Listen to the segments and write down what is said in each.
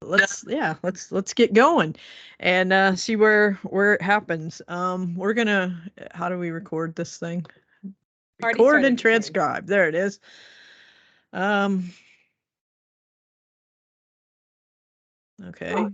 let's get going and see where it happens. We're gonna how do we record this thing? Already Record started and recording. transcribe. There it is. Um okay.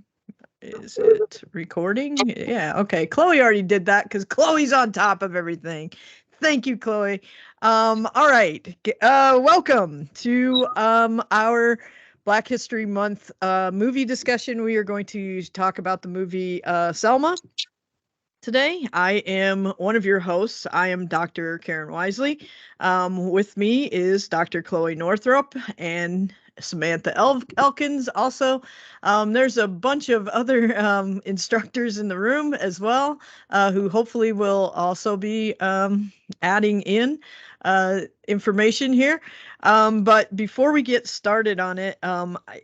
Is it recording? Yeah, okay. Chloe already did that because Chloe's on top of everything. Thank you, Chloe. All right. Welcome to our Black History Month movie discussion. We are going to talk about the movie Selma today. I am one of your hosts. I am Dr. Karen Wisley. With me is Dr. Chloe Northrop and Samantha Elkins. Also, there's a bunch of other instructors in the room as well, who hopefully will also be adding in information here. But before we get started on it,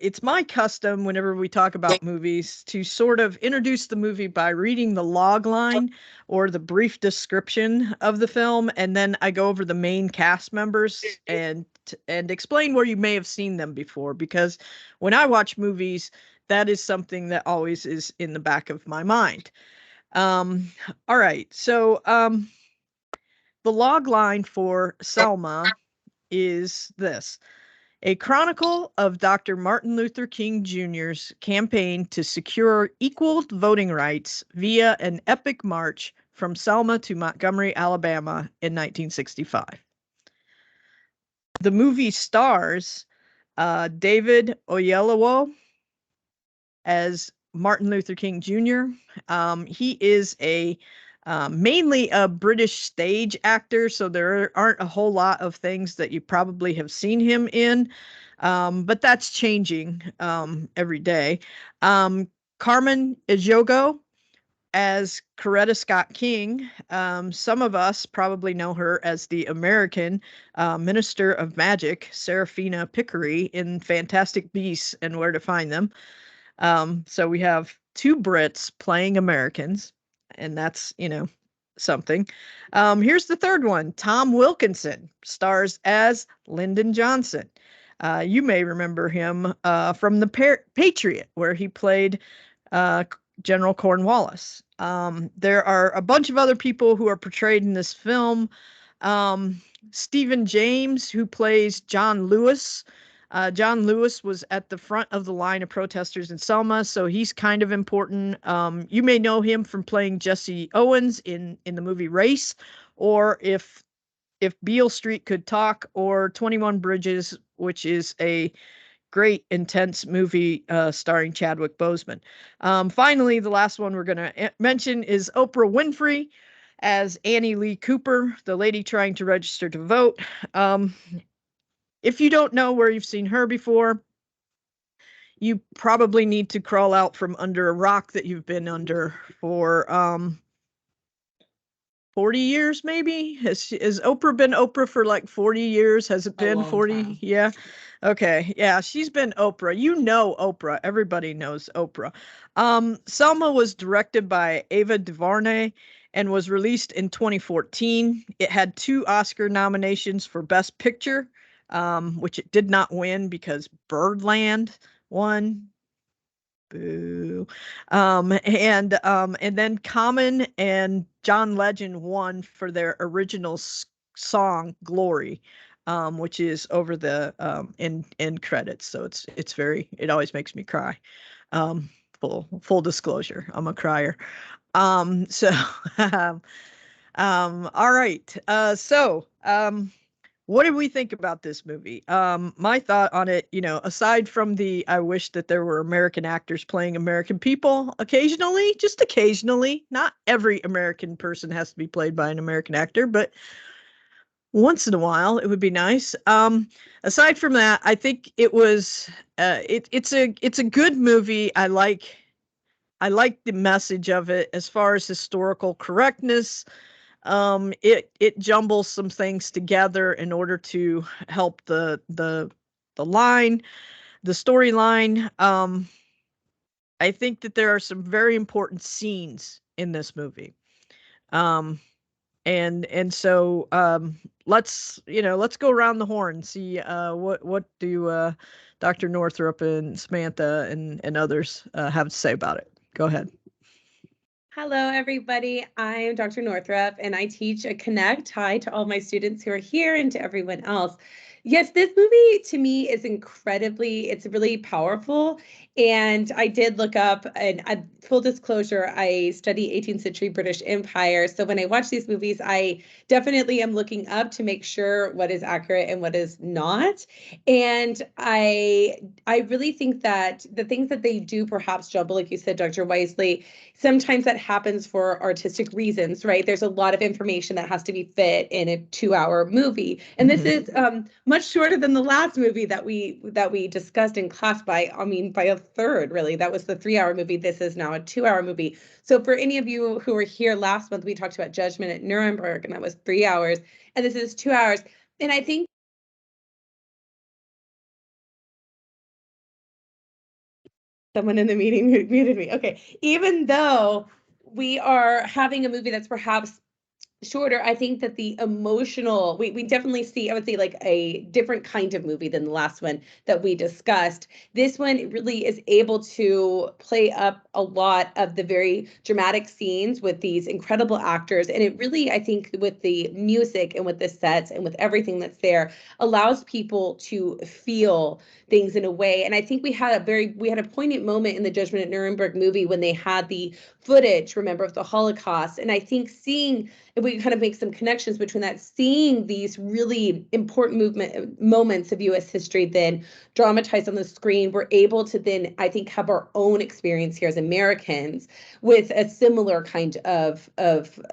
it's my custom whenever we talk about movies to sort of introduce the movie by reading the log line or the brief description of the film, and then I go over the main cast members and explain where you may have seen them before. Because when I watch movies, that is something that always is in the back of my mind. All right, so the log line for Selma is this: a chronicle of Dr. Martin Luther King Jr.'s campaign to secure equal voting rights via an epic march from Selma to Montgomery, Alabama in 1965. The movie stars David Oyelowo as Martin Luther King Jr. He is a mainly a British stage actor, so there aren't a whole lot of things that you probably have seen him in, but that's changing every day. Carmen Ejogo as Coretta Scott King. Some of us probably know her as the American Minister of Magic, Serafina Pickery, in Fantastic Beasts and Where to Find Them. So we have two Brits playing Americans, and that's, something. Here's the third one. Tom Wilkinson stars as Lyndon Johnson. You may remember him from The Patriot, where he played uh, General Cornwallis. There are a bunch of other people who are portrayed in this film. Um, Stephen James, who plays John Lewis. John Lewis was at the front of the line of protesters in Selma, so he's kind of important. You may know him from playing Jesse Owens in the movie Race, or if Beale Street Could Talk, or 21 Bridges, which is a great intense movie starring Chadwick Boseman. Finally, the last one we're going to mention is Oprah Winfrey as Annie Lee Cooper, the lady trying to register to vote. Um, if you don't know where you've seen her before, you probably need to crawl out from under a rock that you've been under for 40 years, maybe. Has Oprah been Oprah for like 40 years? Has it A been long 40? time. Yeah. Okay. Yeah, she's been Oprah. You know Oprah. Everybody knows Oprah. Selma was directed by Ava DuVernay and was released in 2014. It had two Oscar nominations for Best Picture, which it did not win because Birdland won. Boo. And then Common and John Legend won for their original song "Glory," which is over the end credits. So it always makes me cry. Full disclosure, I'm a crier. So all right. What did we think about this movie? My thought on it, aside from the I wish that there were American actors playing American people occasionally, just occasionally. Not every American person has to be played by an American actor, but once in a while it would be nice. Aside from that, I think it's a good movie. I like the message of it as far as historical correctness. It jumbles some things together in order to help the line, the storyline. I think that there are some very important scenes in this movie. Um And so let's go around the horn, see what do Dr. Northrop and Samantha and others have to say about it. Go ahead. Hello, everybody. I'm Dr. Northrop, and I teach a Connect. Hi to all my students who are here and to everyone else. Yes, this movie to me is it's really powerful. And I did look up, and full disclosure, I study 18th century British Empire. So when I watch these movies, I definitely am looking up to make sure what is accurate and what is not. And I really think that the things that they do perhaps jumble, like you said, Dr. Wisley, sometimes that happens for artistic reasons, right? There's a lot of information that has to be fit in a 2-hour movie, and this is much shorter than the last movie that we discussed in class by a third, really. That was the 3-hour movie. This is now a 2-hour movie. So for any of you who were here last month, we talked about Judgment at Nuremberg, and that was 3 hours, and this is 2 hours. And I think someone in the meeting muted me. Okay. Even though we are having a movie that's perhaps shorter, I think that the emotional, we definitely see, I would say, like a different kind of movie than the last one that we discussed. This one really is able to play up a lot of the very dramatic scenes with these incredible actors. And it really, I think, with the music and with the sets and with everything that's there, allows people to feel things in a way. And I think we had a poignant moment in the Judgment at Nuremberg movie when they had the footage, remember, of the Holocaust. And I think if we kind of make some connections between that, seeing these really important moments of U.S. history then dramatized on the screen, we're able to then, I think, have our own experience here as Americans with a similar kind of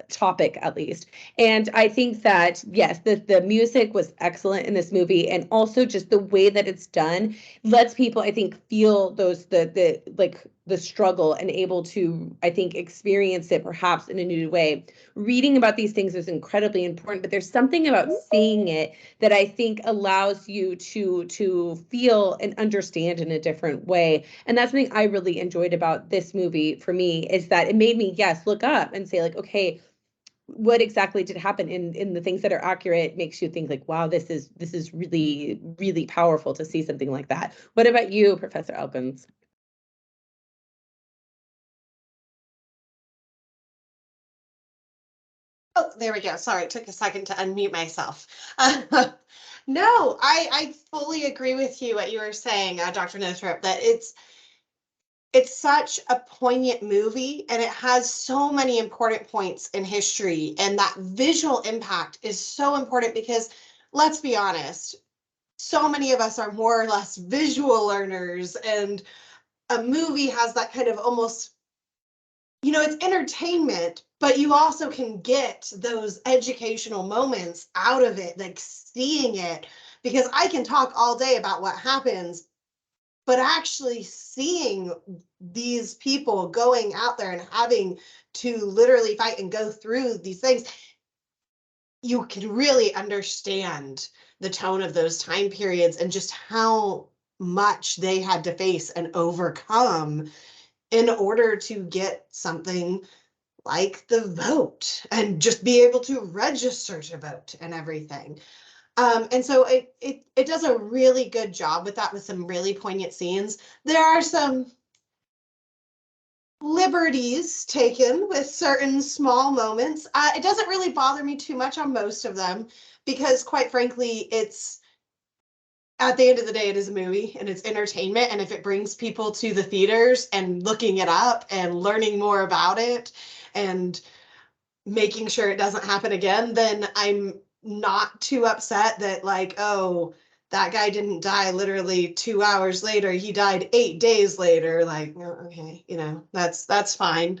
topic, at least. And I think that, yes, the music was excellent in this movie, and also just the way that it's done lets people, I think, feel the struggle and able to, I think, experience it perhaps in a new way. Reading about these things is incredibly important, but there's something about seeing it that I think allows you to feel and understand in a different way. And that's something I really enjoyed about this movie for me, is that it made me, yes, look up and say, like, okay, what exactly did happen in the things that are accurate makes you think, like, wow, this is really, really powerful to see something like that. What about you, Professor Elkins? Oh, there we go. Sorry, it took a second to unmute myself. No, I fully agree with you, what you were saying, Dr. Northrop, that it's such a poignant movie, and it has so many important points in history, and that visual impact is so important because, let's be honest, so many of us are more or less visual learners, and a movie has that kind of almost, it's entertainment, but you also can get those educational moments out of it, like seeing it, because I can talk all day about what happens, but actually seeing these people going out there and having to literally fight and go through these things, you can really understand the tone of those time periods and just how much they had to face and overcome in order to get something like the vote and just be able to register to vote and everything. And so it does a really good job with that, with some really poignant scenes. There are some liberties taken with certain small moments. It doesn't really bother me too much on most of them because, quite frankly, it's, at the end of the day, it is a movie and it's entertainment. And if it brings people to the theaters and looking it up and learning more about it and making sure it doesn't happen again, then I'm not too upset that, like, oh, that guy didn't die literally 2 hours later. He died 8 days later. Like, oh, okay, that's fine.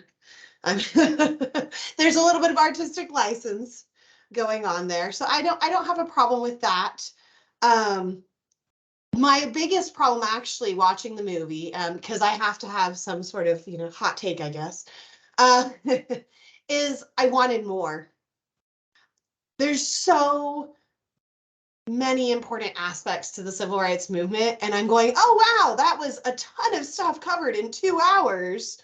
There's a little bit of artistic license going on there. So I don't have a problem with that. My biggest problem actually watching the movie, because I have to have some sort of, hot take, I guess, is I wanted more. There's so many important aspects to the civil rights movement, and I'm going, oh wow, that was a ton of stuff covered in 2 hours.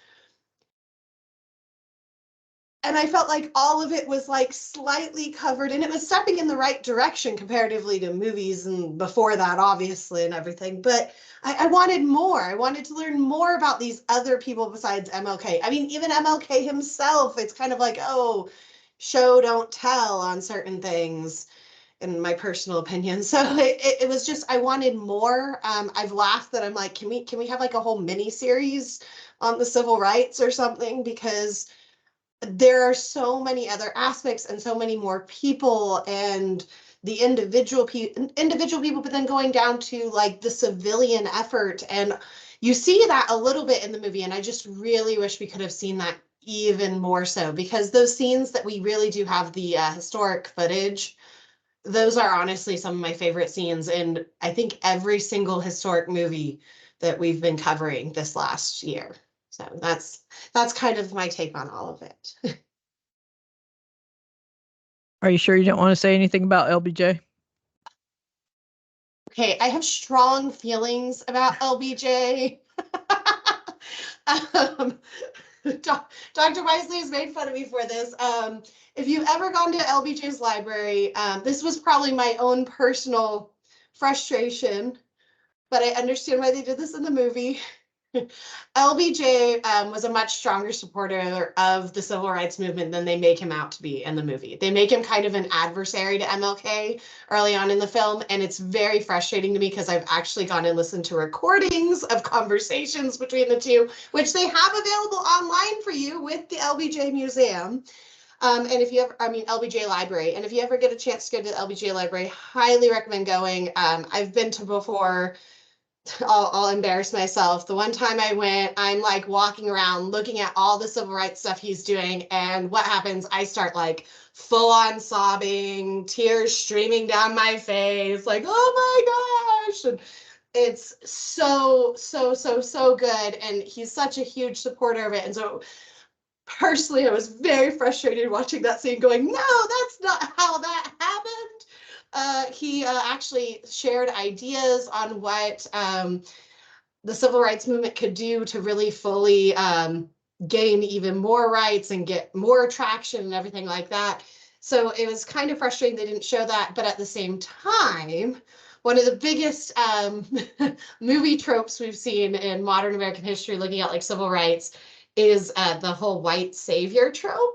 And I felt like all of it was like slightly covered, and it was stepping in the right direction comparatively to movies and before that, obviously, and everything. But I wanted more. I wanted to learn more about these other people besides MLK. I mean, even MLK himself, it's kind of like, oh, show, don't tell on certain things, in my personal opinion. So it was just, I wanted more. I've laughed that I'm like, can we have like a whole mini series on the civil rights or something? Because there are so many other aspects and so many more people and the individual people, but then going down to like the civilian effort. And you see that a little bit in the movie. And I just really wish we could have seen that even more so, because those scenes that we really do have the historic footage, those are honestly some of my favorite scenes in, I think, every single historic movie that we've been covering this last year. So that's kind of my take on all of it. Are you sure you don't want to say anything about LBJ? Okay, I have strong feelings about LBJ. um, Dr. Wisley has made fun of me for this. If you've ever gone to LBJ's library, this was probably my own personal frustration, but I understand why they did this in the movie. LBJ was a much stronger supporter of the civil rights movement than they make him out to be in the movie. They make him kind of an adversary to MLK early on in the film, and it's very frustrating to me because I've actually gone and listened to recordings of conversations between the two, which they have available online for you with the LBJ Museum. And if you ever, I mean, LBJ Library, and if you ever get a chance to go to the LBJ Library, highly recommend going. I've been to before. I'll embarrass myself. The one time I went, I'm like walking around looking at all the civil rights stuff he's doing. And what happens? I start like full on sobbing, tears streaming down my face, like, oh my gosh. And it's so, so, so, so good. And he's such a huge supporter of it. And so personally, I was very frustrated watching that scene going, no, that's not how that happened. He actually shared ideas on what the civil rights movement could do to really fully gain even more rights and get more traction and everything like that. So it was kind of frustrating they didn't show that, but at the same time, one of the biggest movie tropes we've seen in modern American history looking at like civil rights is the whole white savior trope.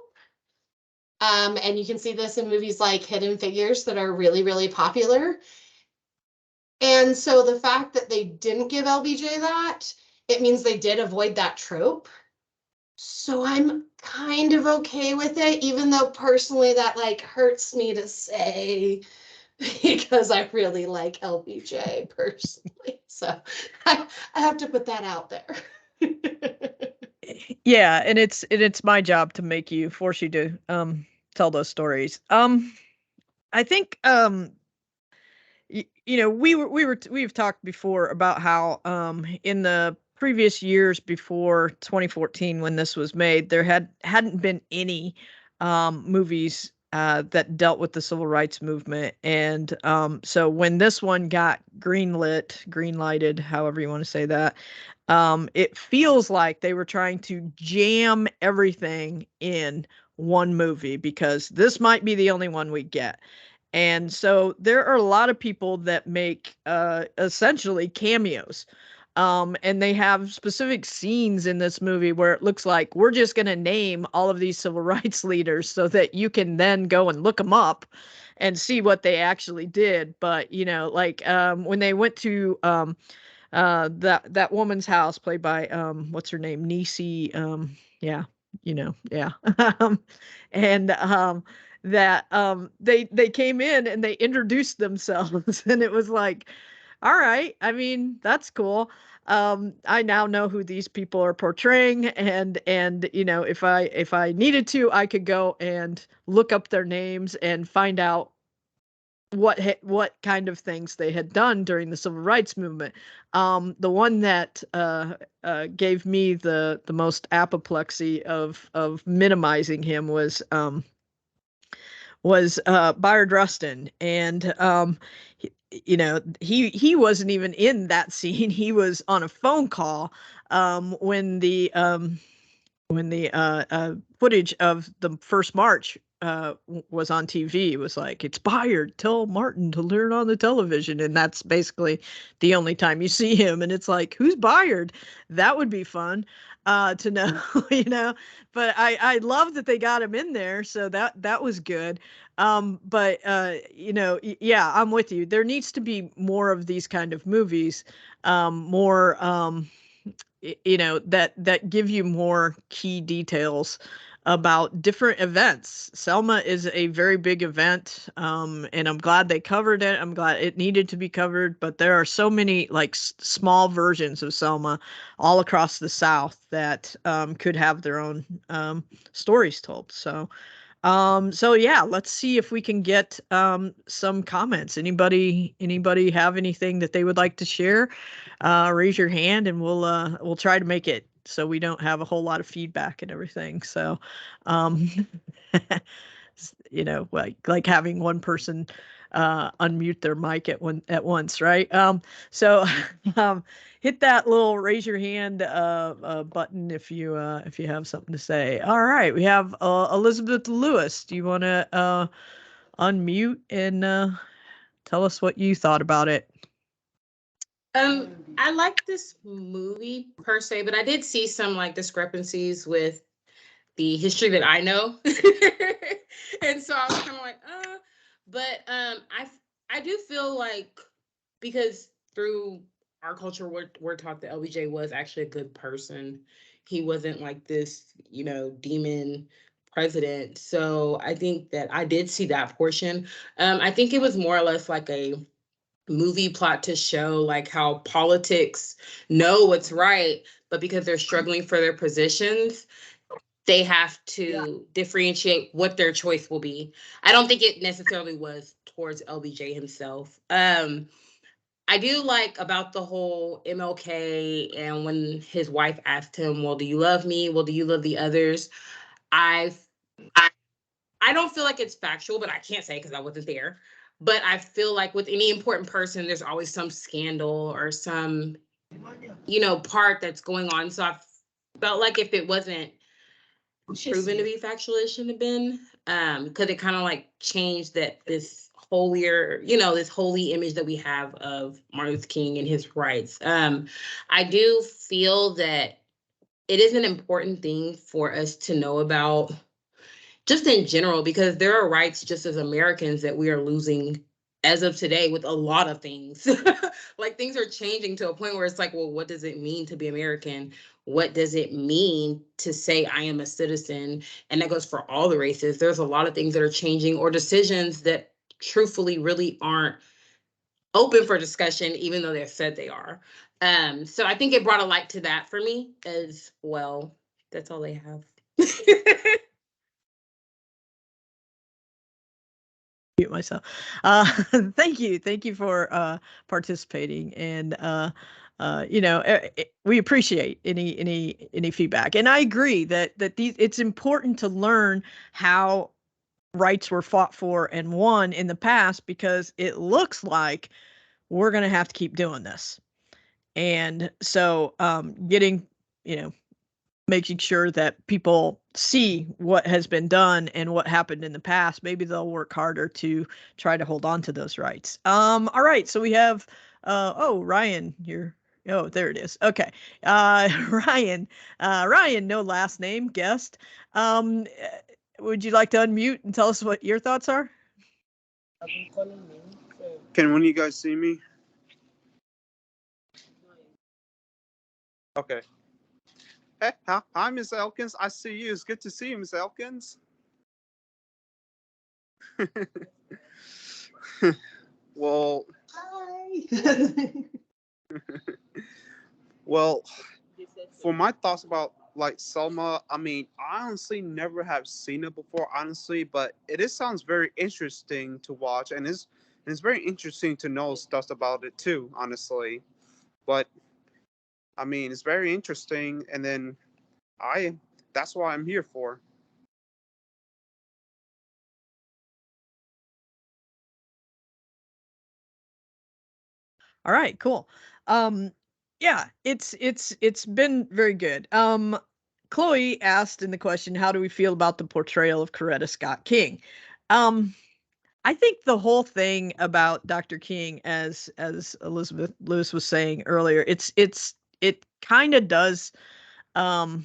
And you can see this in movies like Hidden Figures that are really, really popular. And so the fact that they didn't give LBJ that, it means they did avoid that trope. So I'm kind of okay with it, even though personally that like hurts me to say because I really like LBJ personally. So I have to put that out there. Yeah, and it's my job to make you force you to tell those stories. I think we've talked before about how in the previous years before 2014 when this was made there hadn't been any movies that dealt with the civil rights movement, and so when this one got green lighted, however you want to say that, it feels like they were trying to jam everything in one movie because this might be the only one we get. And so there are a lot of people that make essentially cameos. And they have specific scenes in this movie where it looks like we're just going to name all of these civil rights leaders so that you can then go and look them up and see what they actually did. But, like when they went to that woman's house played by what's her name, Niecy, yeah, yeah. um and that they came in and they introduced themselves and it was like, all right, I mean, that's cool. I now know who these people are portraying, and if I needed to, I could go and look up their names and find out what kind of things they had done during the civil rights movement. The one that gave me the most apoplexy of minimizing him was Bayard Rustin, and he wasn't even in that scene. He was on a phone call when the when the footage of the first march was on TV. It was like, it's Byard, tell Martin to learn on the television. And that's basically the only time you see him. And it's like, who's Byard? That would be fun to know, you know. But I love that they got him in there. So that was good. But you know, yeah, I'm with you. There needs to be more of these kind of movies, more you know, that give you more key details about different events. Selma is a very big event, and I'm glad they covered it. I'm glad it needed to be covered, but there are so many like small versions of Selma all across the South that could have their own stories told. So yeah, let's see if we can get some comments. Anybody have anything that they would like to share? Raise your hand and we'll try to make it so we don't have a whole lot of feedback and everything. So um you know, like having one person unmute their mic at once, right? So um hit that little raise your hand button if you have something to say. All right, we have Elizabeth Lewis. Do you want to unmute and tell us what you thought about it? I like this movie per se, but I did see some like discrepancies with the history that I know. And so I was kind of like, but I do feel like, because through our culture we're taught that LBJ was actually a good person. He wasn't like this, you know, demon president. So I think that I did see that portion. I think it was more or less like a movie plot to show like how politics know what's right, but because they're struggling for their positions, they have to differentiate what their choice will be. I don't think it necessarily was towards LBJ himself. I do like about the whole MLK, and when his wife asked him, well, do you love me? Well, do you love the others? I I don't feel like it's factual, but I can't say because I wasn't there. But I feel like with any important person, there's always some scandal or some, you know, part that's going on. So I felt like if it wasn't proven to be factual, it shouldn't have been. Because it kind of like changed this holier, you know, this holy image that we have of Martin Luther King and his rights. I do feel that it is an important thing for us to know about, just in general, because there are rights just as Americans that we are losing as of today with a lot of things. Like things are changing to a point where it's like, well, what does it mean to be American? What does it mean to say I am a citizen? And that goes for all the races. There's a lot of things that are changing, or decisions that truthfully really aren't open for discussion, even though they're said they are. So I think it brought a light to that for me as well. That's all they have. Mute myself. Thank you for participating, and you know, we appreciate any feedback, and I agree that it's important to learn how rights were fought for and won in the past, because it looks like we're going to have to keep doing this. And so getting, you know, making sure that people see what has been done and what happened in the past, maybe they'll work harder to try to hold on to those rights. All right, so we have oh, Ryan, you're, oh, there it is. Okay. Ryan, Ryan, no last name, guest. Would you like to unmute and tell us what your thoughts are? Can one of you guys see me? Okay. Hey, hi, Miss Elkins. I see you. It's good to see you, Miss Elkins. Well, Hi. well, for my thoughts about like Selma, I mean, I honestly never have seen it before, honestly, but sounds very interesting to watch, and it's very interesting to know stuff about it too, honestly. But I mean, it's very interesting, and then that's why I'm here for. All right, cool. Yeah, it's been very good. Chloe asked in the question, how do we feel about the portrayal of Coretta Scott King? I think the whole thing about Dr. King, as Elizabeth Lewis was saying earlier, it kind of does cast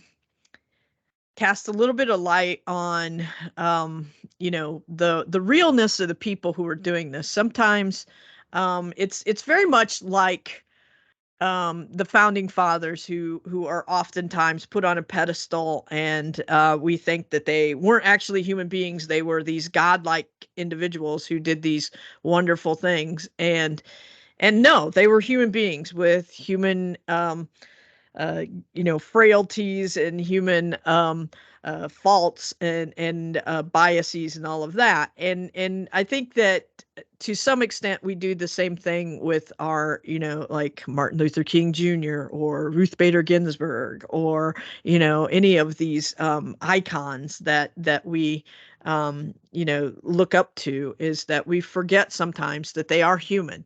a little bit of light on the realness of the people who are doing this. Sometimes it's very much like the founding fathers who are oftentimes put on a pedestal, and we think that they weren't actually human beings. They were these godlike individuals who did these wonderful things, and no, they were human beings with human uh, frailties and human faults and biases and all of that. And I think that to some extent we do the same thing with our, like Martin Luther King Jr. or Ruth Bader Ginsburg, or any of these icons that we look up to, is that we forget sometimes that they are human,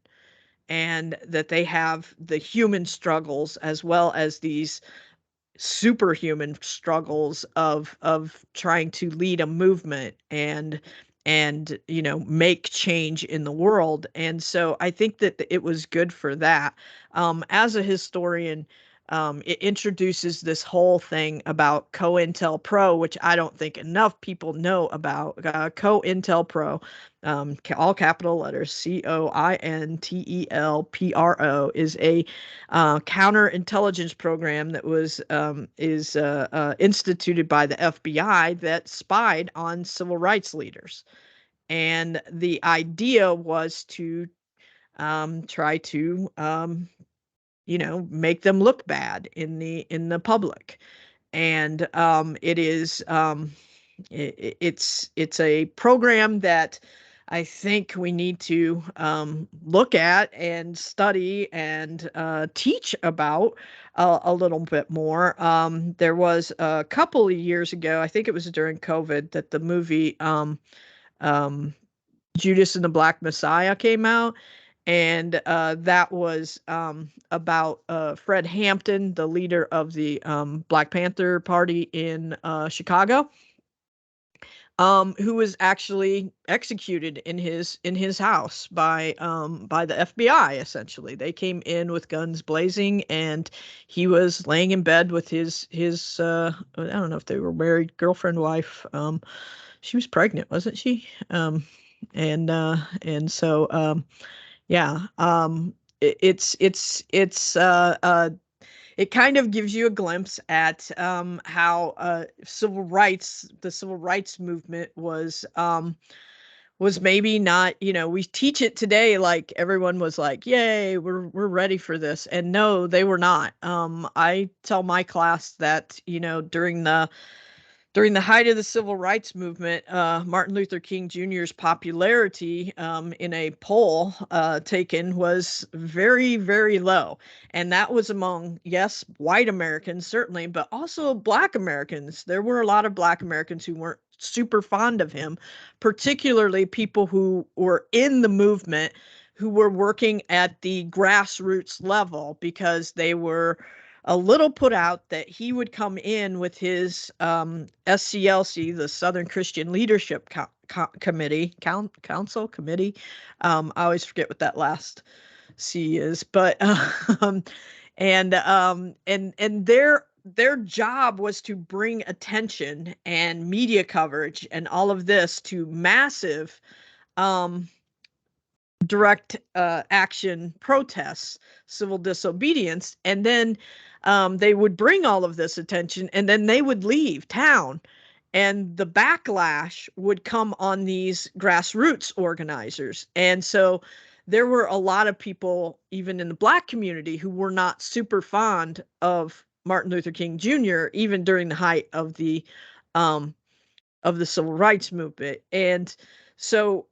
and that they have the human struggles as well as these superhuman struggles of trying to lead a movement and make change in the world. And so I think that it was good for that. As a historian, it introduces this whole thing about COINTELPRO, which I don't think enough people know about. COINTELPRO, all capital letters, COINTELPRO, is a counterintelligence program that was instituted by the FBI that spied on civil rights leaders. And the idea was to try to make them look bad in the public. And it's a program that I think we need to look at and study and teach about a little bit more. There was a couple of years ago, I think it was during COVID, that the movie Judas and the Black Messiah came out. And that was about Fred Hampton, the leader of the Black Panther Party in Chicago, who was actually executed in his house by the FBI. Essentially, they came in with guns blazing, and he was laying in bed with his I don't know if they were married, girlfriend, wife. She was pregnant, wasn't she? And so yeah, it kind of gives you a glimpse at how the civil rights movement was maybe not, we teach it today like everyone was like, yay, we're ready for this. And no, they were not. I tell my class that, during the height of the civil rights movement, Martin Luther King Jr.'s popularity in a poll taken was very, very low. And that was among, yes, white Americans, certainly, but also Black Americans. There were a lot of Black Americans who weren't super fond of him, particularly people who were in the movement, who were working at the grassroots level, because they were a little put out that he would come in with his SCLC, the Southern Christian Leadership Committee, Council Committee. I always forget what that last C is, but and their job was to bring attention and media coverage and all of this to massive direct action protests, civil disobedience, and then they would bring all of this attention, and then they would leave town, and the backlash would come on these grassroots organizers. And so there were a lot of people, even in the Black community, who were not super fond of Martin Luther King Jr., even during the height of the civil rights movement. And so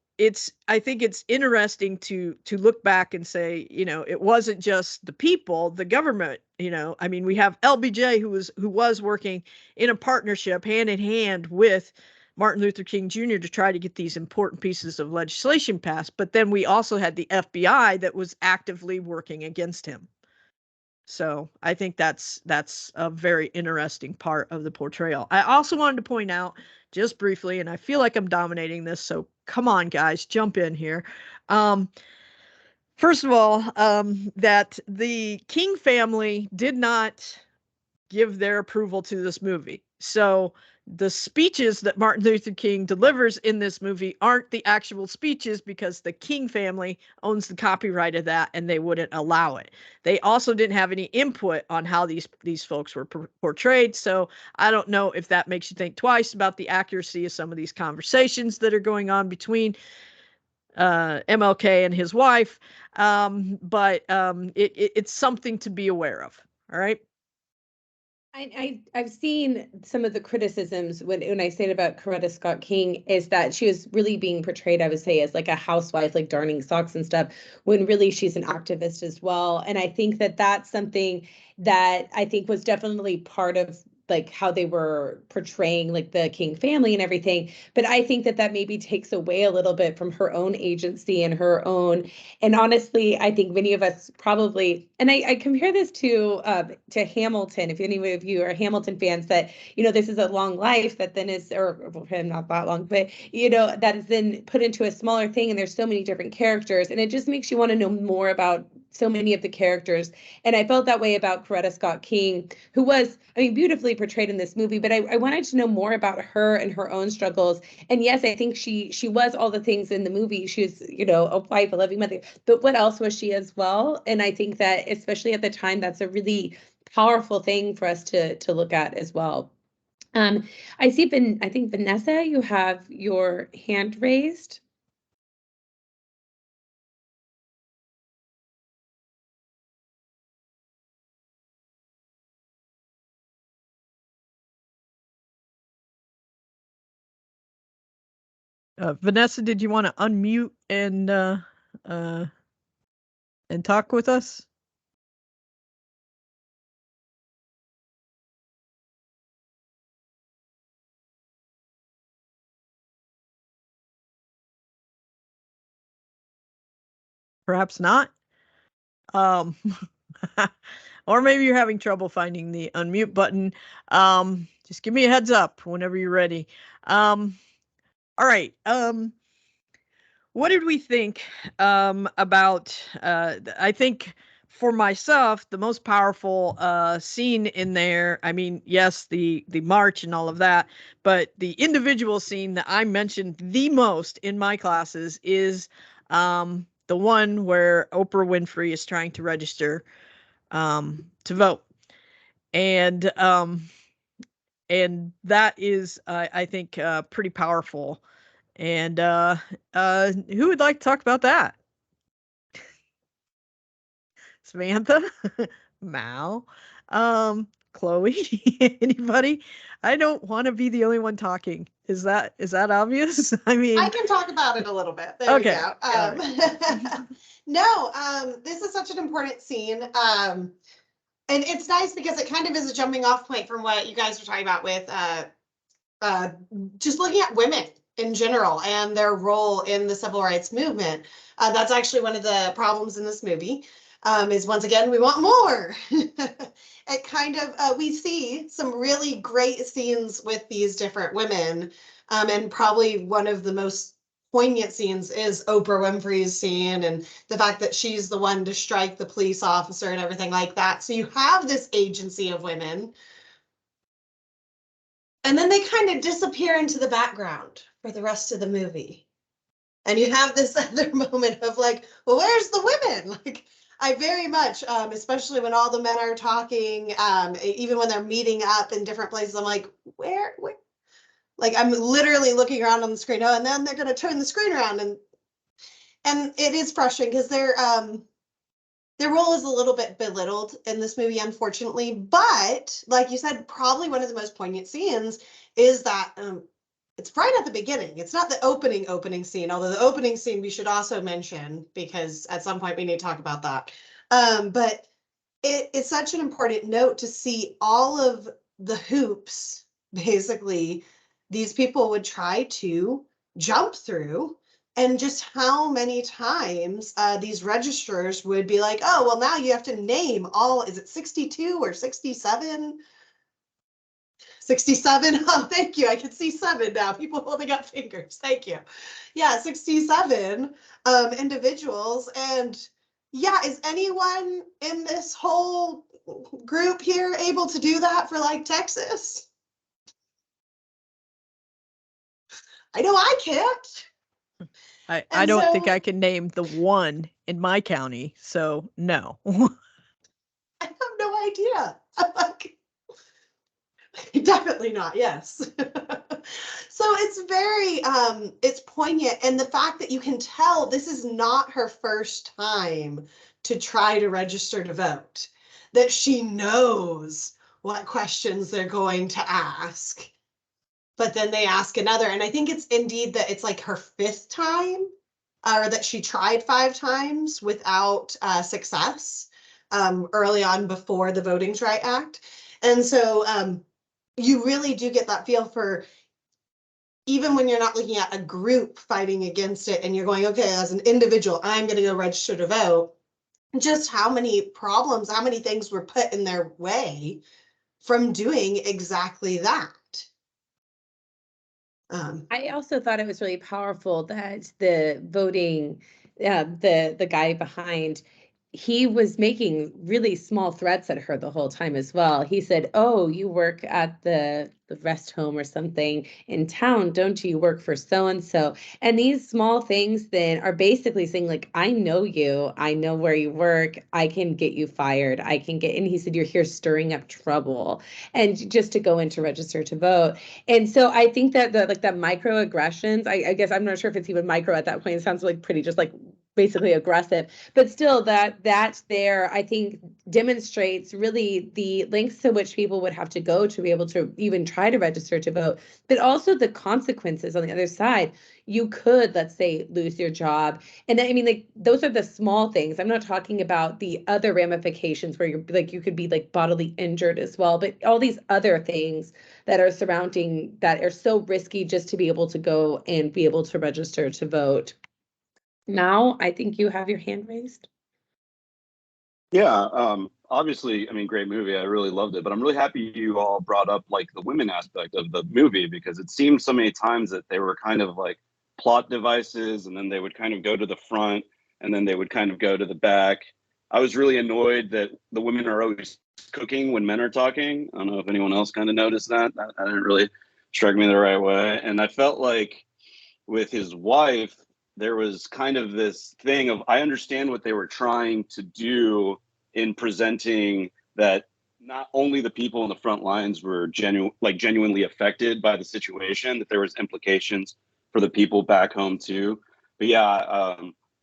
I think it's interesting to look back and say, it wasn't just the people, the government. I mean, we have LBJ who was working in a partnership hand in hand with Martin Luther King Jr. to try to get these important pieces of legislation passed. But then we also had the FBI that was actively working against him. So I think that's a very interesting part of the portrayal. I also wanted to point out just briefly, and I feel like I'm dominating this, so come on, guys, jump in here. First of all, that the King family did not give their approval to this movie. So the speeches that Martin Luther King delivers in this movie aren't the actual speeches because the King family owns the copyright of that and they wouldn't allow it. They also didn't have any input on how these folks were portrayed. So I don't know if that makes you think twice about the accuracy of some of these conversations that are going on between MLK and his wife. But it's something to be aware of. All right. I've seen some of the criticisms when I said about Coretta Scott King is that she was really being portrayed, I would say, as like a housewife, like darning socks and stuff, when really she's an activist as well. And I think that that's something that I think was definitely part of like how they were portraying like the King family and everything. But I think that that maybe takes away a little bit from her own agency and her own. And honestly, I think many of us probably, and I compare this to Hamilton. If any of you are Hamilton fans, that this is a long life that then is, or for him not that long, but that is then put into a smaller thing, and there's so many different characters, and it just makes you want to know more about so many of the characters. And I felt that way about Coretta Scott King, who was, I mean, beautifully portrayed in this movie, but I wanted to know more about her and her own struggles. And yes, I think she was all the things in the movie. She was, a wife, a loving mother, but what else was she as well? And I think that especially at the time, that's a really powerful thing for us to look at as well. I think Vanessa, you have your hand raised. Vanessa, did you want to unmute and talk with us? Perhaps not. Or maybe you're having trouble finding the unmute button. Just give me a heads up whenever you're ready. All right. What did we think about? I think for myself, the most powerful scene in there. I mean, yes, the march and all of that, but the individual scene that I mentioned the most in my classes is the one where Oprah Winfrey is trying to register to vote, and that is, I think, pretty powerful. And who would like to talk about that? Samantha, Mal, Chloe, anybody? I don't want to be the only one talking. Is that obvious? I mean, I can talk about it a little bit. There we go. No, this is such an important scene. And it's nice because it kind of is a jumping off point from what you guys were talking about with just looking at women in general and their role in the civil rights movement. That's actually one of the problems in this movie, is once again, we want more. It kind of, we see some really great scenes with these different women. And probably one of the most poignant scenes is Oprah Winfrey's scene, and the fact that she's the one to strike the police officer and everything like that. So you have this agency of women. And then they kind of disappear into the background for the rest of the movie. And you have this other moment of like, well, where's the women? Like, I very much, especially when all the men are talking, even when they're meeting up in different places, I'm like, where? Like, I'm literally looking around on the screen. Oh, and then they're going to turn the screen around. And it is frustrating because their role is a little bit belittled in this movie, unfortunately. But like you said, probably one of the most poignant scenes is that it's right at the beginning. It's not the opening scene, although the opening scene we should also mention because at some point we need to talk about that. But it's such an important note to see all of the hoops, basically, these people would try to jump through and just how many times these registrars would be like, oh, well, now you have to name all, is it 62 or 67? 67. Oh, thank you. I can see 7 now. People holding up fingers. Thank you. Yeah, 67 individuals. And yeah, is anyone in this whole group here able to do that for like Texas? I know I can't. I don't think I can name the one in my county, so no. I have no idea. I'm like, definitely not, yes. So it's very, it's poignant. And the fact that you can tell this is not her first time to try to register to vote, that she knows what questions they're going to ask, but then they ask another. And I think it's indeed that it's like her 5th time, or that she tried 5 times without success early on before the Voting Rights Act. And so you really do get that feel for, even when you're not looking at a group fighting against it and you're going, okay, as an individual, I'm going to go register to vote, just how many problems, how many things were put in their way from doing exactly that. I also thought it was really powerful that the voting, the guy behind, he was making really small threats at her the whole time as well. He said, oh, you work at the rest home or something in town, don't you? You work for so-and-so. And these small things then are basically saying, like, I know you, I know where you work, I can get you fired, I can get, and he said, you're here stirring up trouble, and just to go in to register to vote. And so I think that the like that microaggressions, I guess I'm not sure if it's even micro at that point. It sounds like pretty just like basically aggressive, but still that there, I think, demonstrates really the lengths to which people would have to go to be able to even try to register to vote, but also the consequences on the other side. You could, let's say, lose your job. And I mean, like, those are the small things. I'm not talking about the other ramifications where you're like, you could be like bodily injured as well, but all these other things that are surrounding that are so risky just to be able to go and be able to register to vote. Now, I think you have your hand raised. Yeah, obviously, I mean, great movie. I really loved it, but I'm really happy you all brought up like the women aspect of the movie, because it seemed so many times that they were kind of like plot devices, and then they would kind of go to the front and then they would kind of go to the back. I was really annoyed that the women are always cooking when men are talking. I don't know if anyone else kind of noticed that. That didn't really strike me the right way. And I felt like with his wife, there was kind of this thing of, I understand what they were trying to do in presenting that not only the people in the front lines were genuinely affected by the situation, that there was implications for the people back home too. But yeah,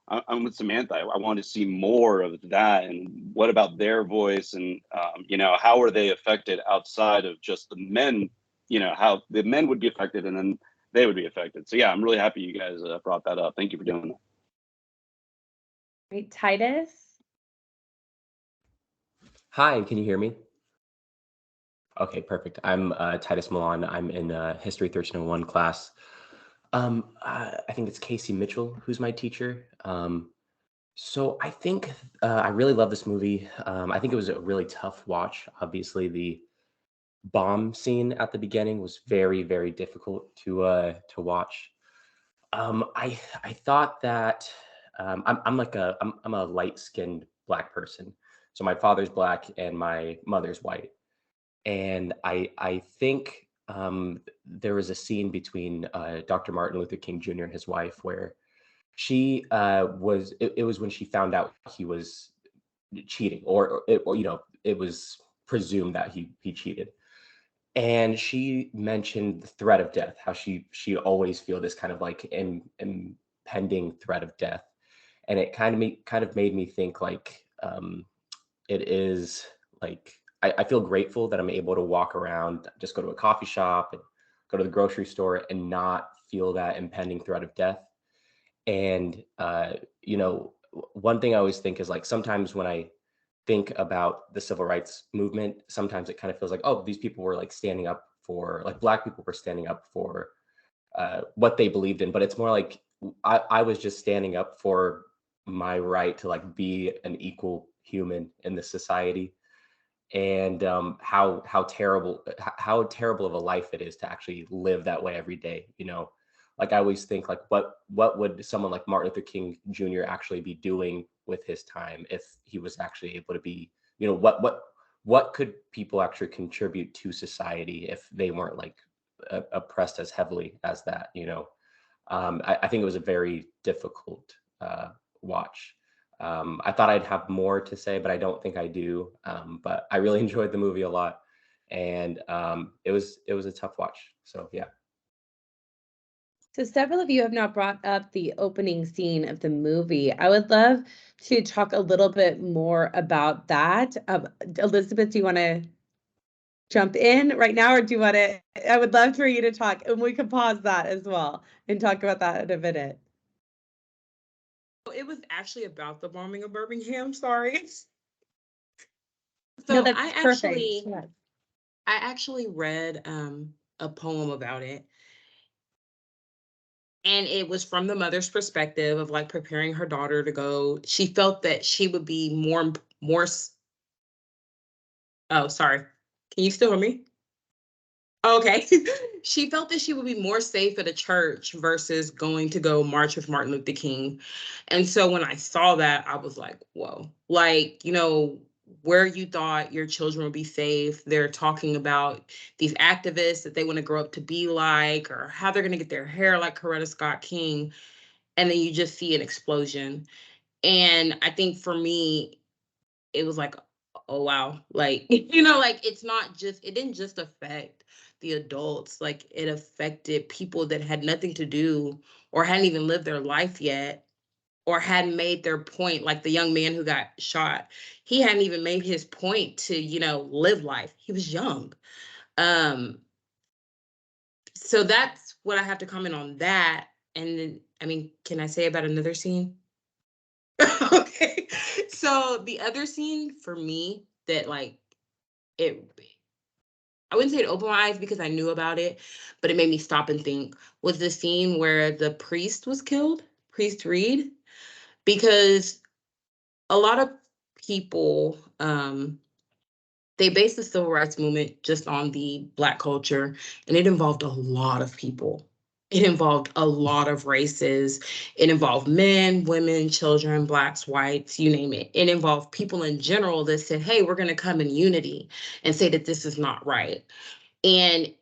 I'm with Samantha. I want to see more of that. And what about their voice? And how are they affected outside of just the men? How the men would be affected, and then they would be affected. So yeah, I'm really happy you guys brought that up. Thank you for doing that. Right, Titus? Hi, can you hear me? Okay, perfect. I'm Titus Milan. I'm in History 1301 class. I think it's Casey Mitchell who's my teacher. So I think I really love this movie. I think it was a really tough watch. Obviously, the bomb scene at the beginning was very, very difficult to watch. I thought that I'm a light-skinned Black person. So my father's Black and my mother's white. And I think there was a scene between Dr. Martin Luther King Jr. and his wife where she it was when she found out he was cheating, or it was presumed that he cheated. And she mentioned the threat of death, how she'd always feel this kind of like impending threat of death. And it kind of made me think like it is like I feel grateful that I'm able to walk around, just go to a coffee shop and go to the grocery store and not feel that impending threat of death. And one thing I always think is like sometimes when I think about the civil rights movement, sometimes it kind of feels like, oh, these people were like standing up for, like Black people were standing up for what they believed in. But it's more like I was just standing up for my right to like be an equal human in this society, and how terrible of a life it is to actually live that way every day. Like I always think like what would someone like Martin Luther King Jr. actually be doing with his time if he was actually able to be, what could people actually contribute to society if they weren't like oppressed as heavily as that. I think it was a very difficult watch. I thought I'd have more to say, but I don't think I do. But I really enjoyed the movie a lot, and it was a tough watch. So yeah. So several of you have now brought up the opening scene of the movie. I would love to talk a little bit more about that. Elizabeth, do you want to jump in right now, or do you want to? I would love for you to talk, and we can pause that as well and talk about that in a minute. It was actually about the bombing of Birmingham. Sorry. No, So that's I perfect. actually read a poem about it. And it was from the mother's perspective of like preparing her daughter to go. She felt that she would be oh, sorry. Can you still hear me? Okay. She felt that she would be more safe at a church versus going to go march with Martin Luther King. And so when I saw that, I was like, whoa, like, where you thought your children would be safe, they're talking about these activists that they want to grow up to be like, or how they're going to get their hair like Coretta Scott King. And then you just see an explosion. And I think for me, it was like, oh wow, like like it didn't just affect the adults, like it affected people that had nothing to do or hadn't even lived their life yet or hadn't made their point. Like the young man who got shot, he hadn't even made his point to live life. He was young. um so that's what I have to comment on that. And then, I mean, can I say about another scene? Okay. So the other scene for me that like it I wouldn't say it opened my eyes because I knew about it, but it made me stop and think, was the scene where the priest was killed, Priest Reed, because a lot of people they based the civil rights movement just on the Black culture, and it involved a lot of people. It involved a lot of races. It involved men, women, children, Blacks, whites, you name it. It involved people in general that said, hey, we're going to come in unity and say that this is not right. And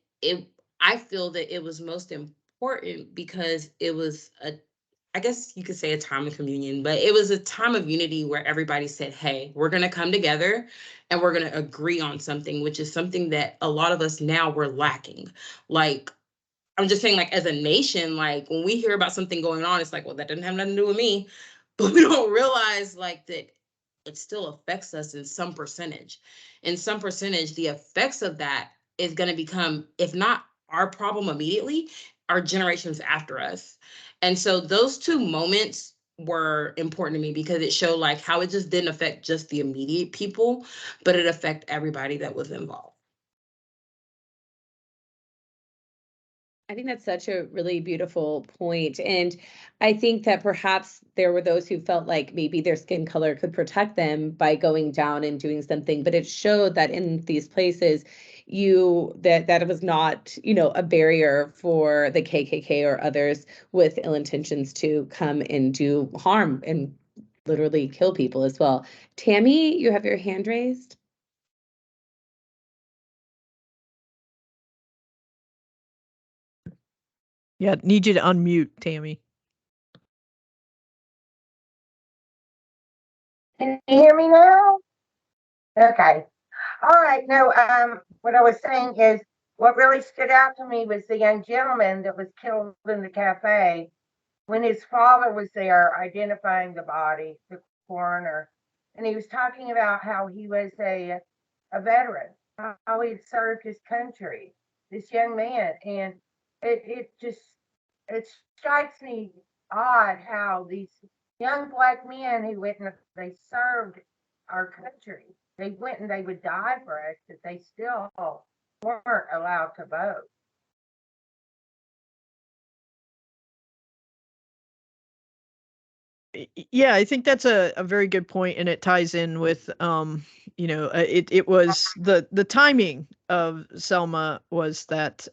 I feel that it was most important because it was I guess you could say a time of communion, but it was a time of unity where everybody said, hey, we're going to come together and we're going to agree on something, which is something that a lot of us now we're lacking. Like, I'm just saying, like, as a nation, like when we hear about something going on, it's like, well, that doesn't have nothing to do with me. But we don't realize like that it still affects us in some percentage. In some percentage, the effects of that is going to become, if not our problem immediately, our generations after us. And so those two moments were important to me because it showed like how it just didn't affect just the immediate people, but it affected everybody that was involved. I think that's such a really beautiful point. And I think that perhaps there were those who felt like maybe their skin color could protect them by going down and doing something. But it showed that in these places, that it was not, a barrier for the KKK or others with ill intentions to come and do harm and literally kill people as well. Tammy, you have your hand raised. Yeah, need you to unmute, Tammy. Can you hear me now? Okay. All right. No, what I was saying is what really stood out to me was the young gentleman that was killed in the cafe when his father was there identifying the body, the coroner, and he was talking about how he was a veteran, how he had served his country, this young man. And it strikes me odd how these young Black men who went and they served our country, they went and they would die for us, that they still weren't allowed to vote. Yeah, I think that's a very good point, and it ties in with it was the timing of Selma was that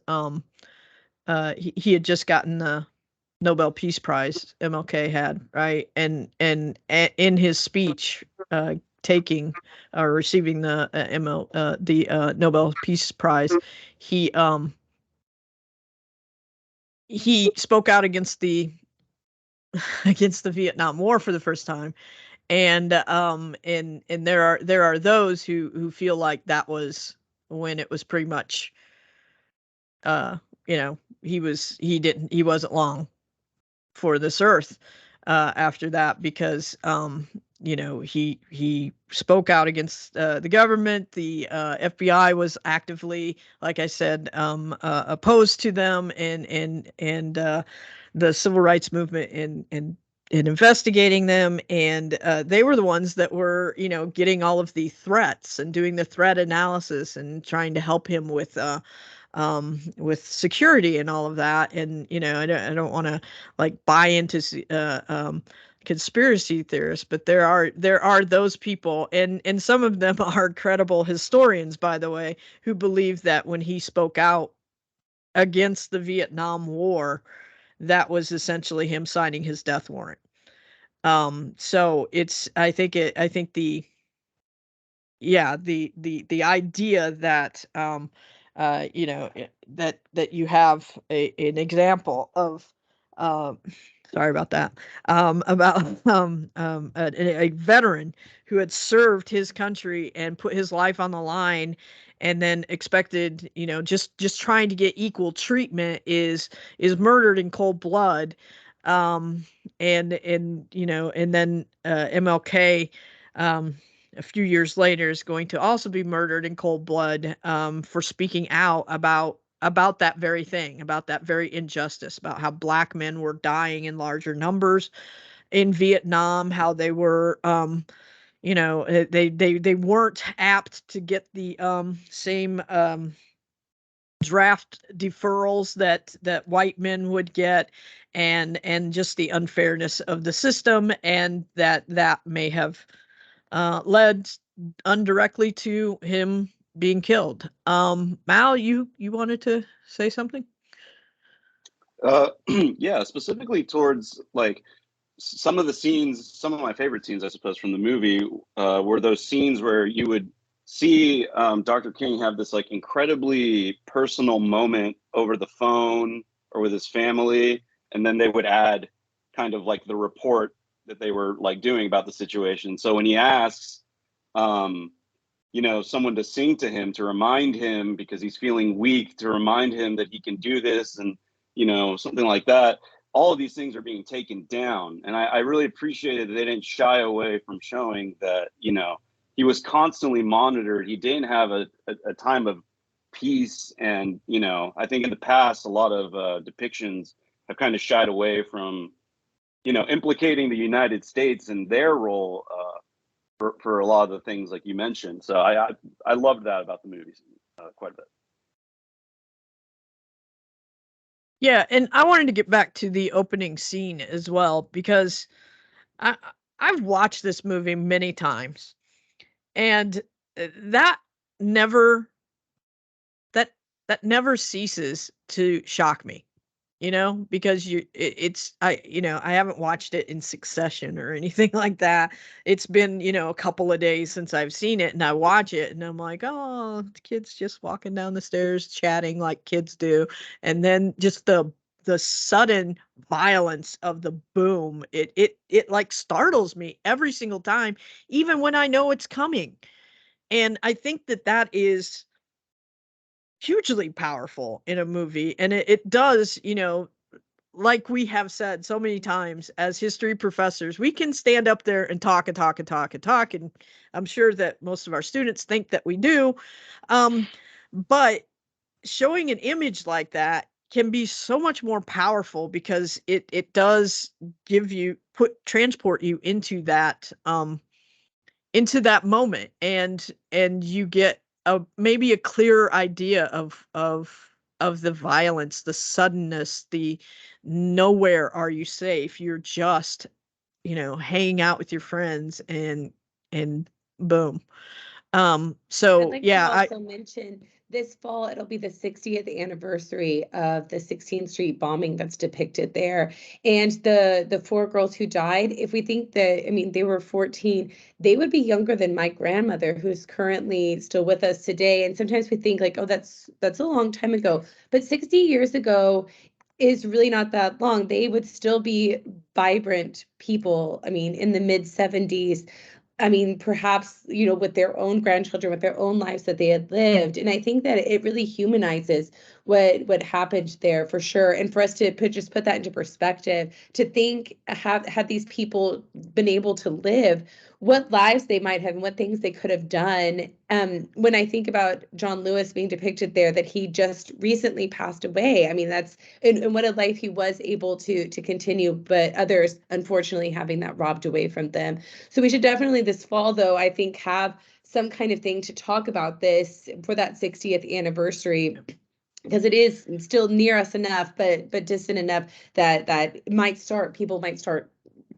he had just gotten the Nobel Peace Prize. MLK had, right, and in his speech taking or receiving the Nobel Peace Prize, he he spoke out against the against the Vietnam War for the first time. And there are those who feel like that was when it was pretty much uh he wasn't long for this earth after that, because he spoke out against the government. The FBI was actively, like I said, opposed to them, and the civil rights movement in investigating them. And they were the ones that were getting all of the threats and doing the threat analysis and trying to help him with security and all of that. And I don't want to like buy into conspiracy theorists, but there are those people, and some of them are credible historians, by the way, who believe that when he spoke out against the Vietnam War, that was essentially him signing his death warrant. So it's I think the idea that that you have an example of um sorry about that, about a veteran who had served his country and put his life on the line, and then expected, just trying to get equal treatment, is murdered in cold blood. um and then MLK, um a few years later, is going to also be murdered in cold blood, for speaking out about that very thing, about that very injustice, about how black men were dying in larger numbers in Vietnam, how they were, they weren't apt to get the same draft deferrals that white men would get, and just the unfairness of the system, and that may have led indirectly to him being killed. Mal, you wanted to say something? Yeah, specifically towards like some of the scenes, some of my favorite scenes, I suppose, from the movie were those scenes where you would see Dr. King have this like incredibly personal moment over the phone or with his family, and then they would add kind of like the report that they were like doing about the situation. So when he asks, um, someone to sing to him to remind him because he's feeling weak, to remind him that he can do this, and something like that, all of these things are being taken down. And I really appreciated that they didn't shy away from showing that, he was constantly monitored. He didn't have a time of peace. And, I think in the past, a lot of depictions have kind of shied away from, implicating the United States and their role for a lot of the things like you mentioned. So I loved that about the movies quite a bit. Yeah, and I wanted to get back to the opening scene as well, because I I've watched this movie many times, and that never that that never ceases to shock me. Because it's I haven't watched it in succession or anything like that. It's been, a couple of days since I've seen it, and I watch it and I'm like, oh, the kid's just walking down the stairs chatting like kids do. And then just the sudden violence of the boom, it like startles me every single time, even when I know it's coming. And I think that is hugely powerful in a movie, and it does, like we have said so many times as history professors, we can stand up there and talk and talk and talk and talk, and I'm sure that most of our students think that we do. But showing an image like that can be so much more powerful, because it does transport you into that moment, and you get maybe a clearer idea of the violence, the suddenness, the nowhere are you safe. You're just hanging out with your friends, and boom. I'd So like to yeah, also mention this fall, it'll be the 60th anniversary of the 16th Street bombing that's depicted there. And the four girls who died, if we think that, I mean, they were 14, they would be younger than my grandmother, who's currently still with us today. And sometimes we think like, oh, that's a long time ago. But 60 years ago is really not that long. They would still be vibrant people. I mean, in the mid 70s, I mean, perhaps, with their own grandchildren, with their own lives that they had lived. And I think that it really humanizes what happened there for sure. And for us to put that into perspective, to think, had these people been able to live, what lives they might have and what things they could have done. When I think about John Lewis being depicted there, that he just recently passed away. I mean, that's and what a life he was able to continue, but others unfortunately having that robbed away from them. So we should definitely this fall, though, I think, have some kind of thing to talk about this for that 60th anniversary, because it is still near us enough, but distant enough that people might start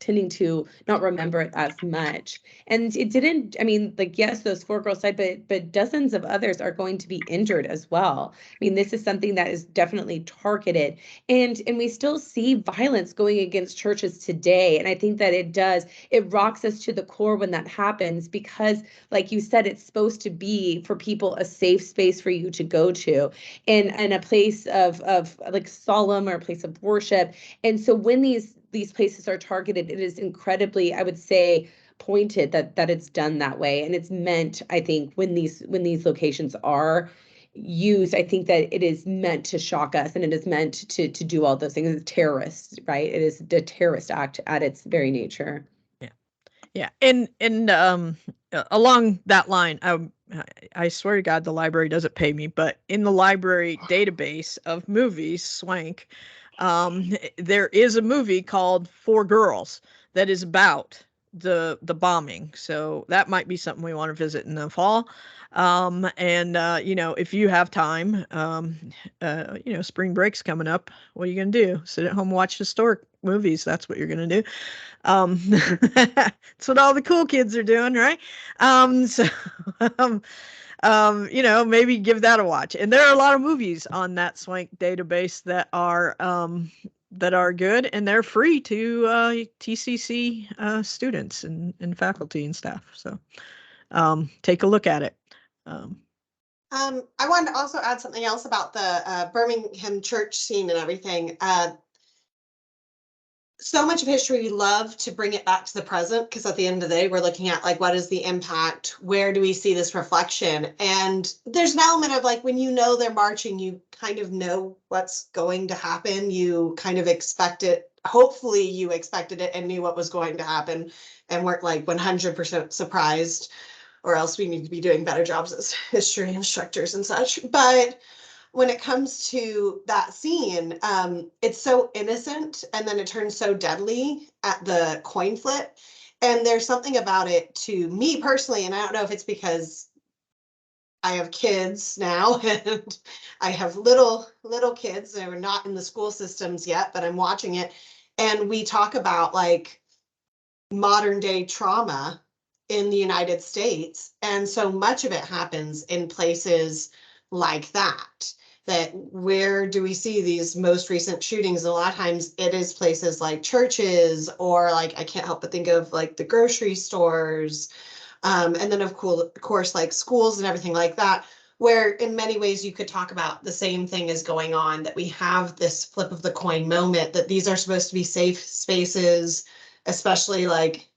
tending to not remember it as much. And it didn't, I mean, like, yes, those four girls died, but dozens of others are going to be injured as well. I mean, this is something that is definitely targeted. And we still see violence going against churches today. And I think that it rocks us to the core when that happens, because like you said, it's supposed to be for people a safe space for you to go to, and a place of like solemn, or a place of worship. And so when these places are targeted, it is incredibly, I would say, pointed that it's done that way. And it's meant, I think, when these locations are used, I think that it is meant to shock us, and it is meant to do all those things. It's terrorist, right? It is a terrorist act at its very nature. Yeah, and along that line, I swear to God, the library doesn't pay me, but in the library database of movies, Swank, there is a movie called Four Girls that is about the bombing. So that might be something we want to visit in the fall. And if you have time, spring break's coming up. What are you gonna do? Sit at home, watch historic movies. That's what you're gonna do. That's what all the cool kids are doing, right? So, um, maybe give that a watch. And there are a lot of movies on that Swank database that are good, and they're free to TCC students and faculty and staff. So, take a look at it. I wanted to also add something else about the Birmingham church scene and everything. So much of history, we love to bring it back to the present, because at the end of the day, we're looking at like, what is the impact? Where do we see this reflection? And there's an element of like, when they're marching, you kind of know what's going to happen. You kind of expect it. Hopefully you expected it and knew what was going to happen and weren't like 100% surprised, or else we need to be doing better jobs as history instructors and such. But when it comes to that scene, it's so innocent, and then it turns so deadly at the coin flip. And there's something about it, to me personally, and I don't know if it's because I have kids now and I have little kids that are not in the school systems yet, but I'm watching it. And we talk about like modern day trauma in the United States. And so much of it happens in places like that. That where do we see these most recent shootings? A lot of times it is places like churches, or like, I can't help but think of like the grocery stores. And then of course, like schools and everything like that, where in many ways you could talk about the same thing is going on, that we have this flip of the coin moment, that these are supposed to be safe spaces, especially like,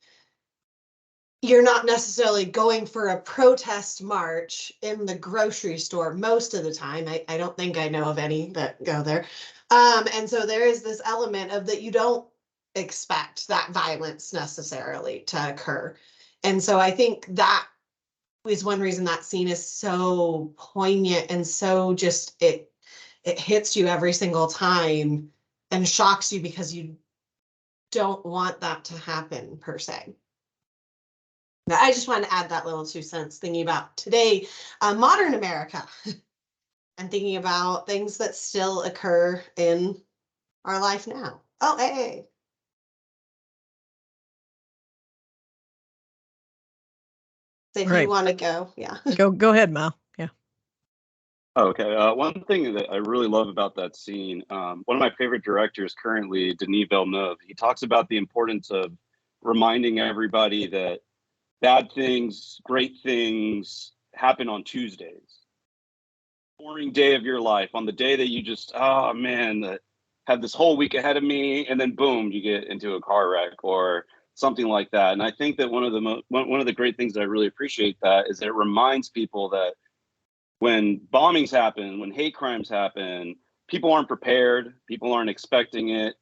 you're not necessarily going for a protest march in the grocery store most of the time. I don't think I know of any that go there. And so there is this element of that you don't expect that violence necessarily to occur. And so I think that is one reason that scene is so poignant, and so just it hits you every single time and shocks you, because you don't want that to happen per se. I just wanted to add that little 2 cents, thinking about today, modern America, and thinking about things that still occur in our life now. Oh, hey. if Right. you want to go. Yeah. Go ahead, Mal. Yeah. Okay. One thing that I really love about that scene, one of my favorite directors currently, Denis Villeneuve, he talks about the importance of reminding everybody that bad things, great things happen on Tuesdays. Boring day of your life, on the day that you just, oh man, that have this whole week ahead of me, and then boom, you get into a car wreck or something like that. And I think that one of the great things that I really appreciate that is that it reminds people that when bombings happen, when hate crimes happen, people aren't prepared, people aren't expecting it,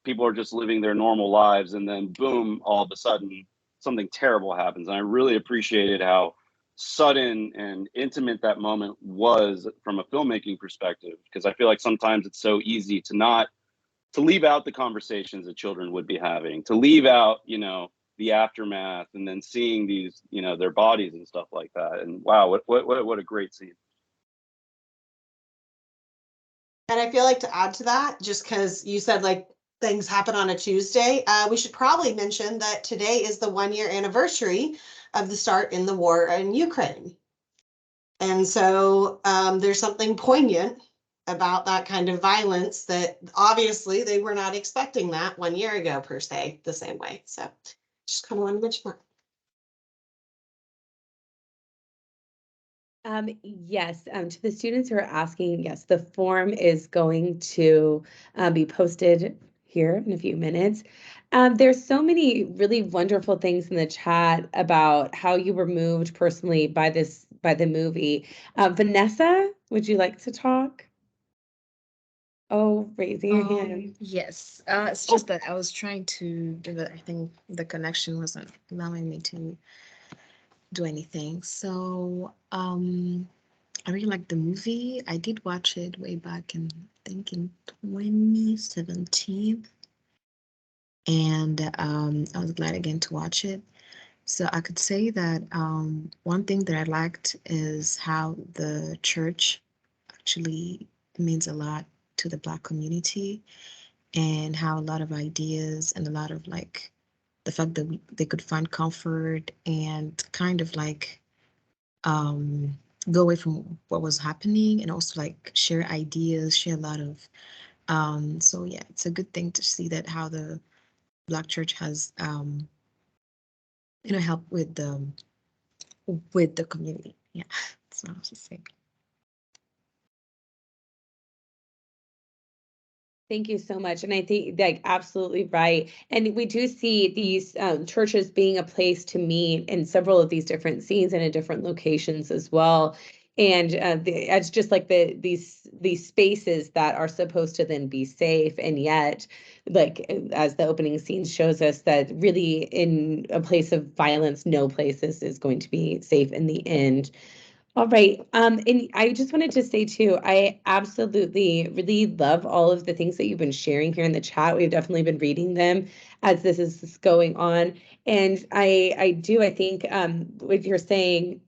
people are just living their normal lives, and then boom, all of a sudden something terrible happens. And I really appreciated how sudden and intimate that moment was from a filmmaking perspective, because I feel like sometimes it's so easy to leave out the conversations that children would be having, to leave out, the aftermath, and then seeing these, their bodies and stuff like that. And wow, what a great scene. And I feel like to add to that, just because you said like things happen on a Tuesday, we should probably mention that today is the 1-year anniversary of the start in the war in Ukraine. And so there's something poignant about that kind of violence that obviously they were not expecting that 1 year ago per se, the same way. So just kind of want to mention that. Yes, to the students who are asking, yes, the form is going to be posted here in a few minutes. There's so many really wonderful things in the chat about how you were moved personally by the movie. Vanessa, would you like to talk? Oh, raising your hand. Yes, it's just that I was trying to do it. I think the connection wasn't allowing me to do anything. So, I really liked the movie. I did watch it way back in, I think in 2017. And I was glad again to watch it. So I could say that one thing that I liked is how the church actually means a lot to the Black community, and how a lot of ideas and a lot of like the fact that they could find comfort and kind of like go away from what was happening, and also like share ideas, share a lot of so yeah, it's a good thing to see that how the Black church has help with the community. Yeah, that's what I was just saying. Thank you so much. And I think like absolutely right. And we do see these churches being a place to meet in several of these different scenes and in different locations as well. And it's just like these spaces that are supposed to then be safe, and yet, like as the opening scene shows us, that really in a place of violence, no place is going to be safe in the end. All right. And I just wanted to say too, I absolutely really love all of the things that you've been sharing here in the chat. We've definitely been reading them as this is going on. And I think what you're saying,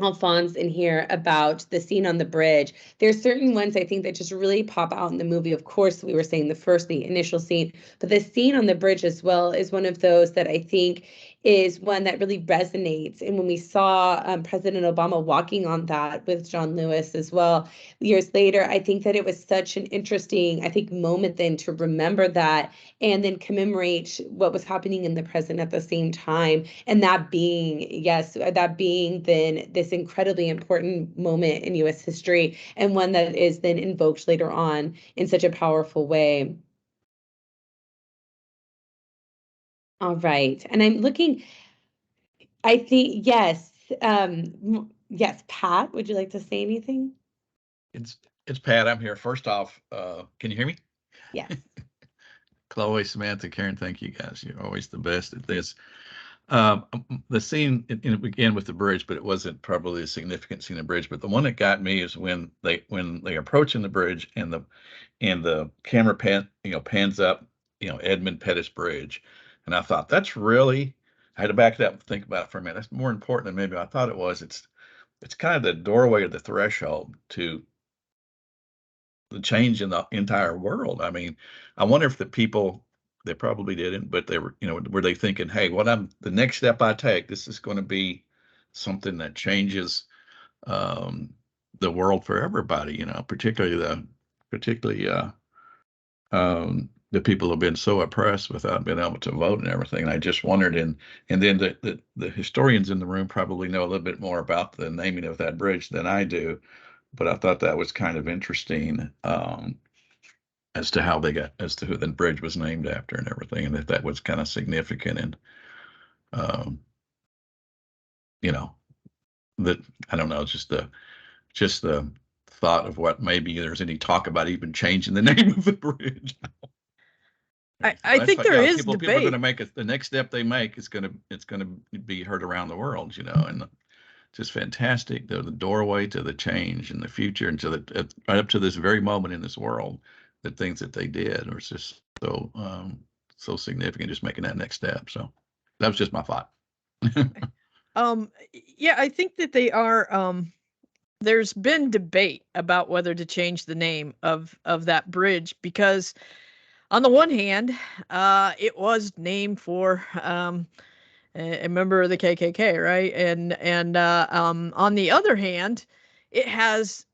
Alphonse, in here about the scene on the bridge. There's certain ones I think that just really pop out in the movie. Of course, we were saying the initial scene, but the scene on the bridge as well is one of those that I think is one that really resonates. And when we saw President Obama walking on that with John Lewis as well, years later, I think that it was such an interesting, I think, moment then to remember that and then commemorate what was happening in the present at the same time. And that being, yes, that being then this incredibly important moment in US history, and one that is then invoked later on in such a powerful way. All right. And I'm looking, I think, yes, yes, Pat, would you like to say anything? It's Pat. I'm here. First off, can you hear me? Yes. Chloe, Samantha, Karen, thank you guys. You're always the best at this. The scene it began with the bridge, but it wasn't probably a significant scene of bridge. But the one that got me is when they approach in the bridge and the camera pans up, Edmund Pettus Bridge, and I thought that's really. I had to back it up and think about it for a minute. That's more important than maybe I thought it was. It's kind of the doorway or the threshold to the change in the entire world. I mean, I wonder if the people, they probably didn't, but they were, were they thinking, hey, the next step I take, this is going to be something that changes the world for everybody, you know, particularly the people who have been so oppressed without being able to vote and everything. And I just wondered, and then the historians in the room probably know a little bit more about the naming of that bridge than I do, but I thought that was kind of interesting, as to how as to who the bridge was named after and everything, and that was kind of significant. And you know, that, I don't know, just the thought of what maybe there's any talk about even changing the name of the bridge. I think there is people are debate. going to make it. The next step they make is going to be heard around the world, you know, and just fantastic. The doorway to the change in the future, and to right up to this very moment in this world, the things that they did was just so significant. Just making that next step. So that was just my thought. Yeah, I think that they are. There's been debate about whether to change the name of that bridge, because on the one hand, it was named for a member of the KKK, right? And on the other hand, it has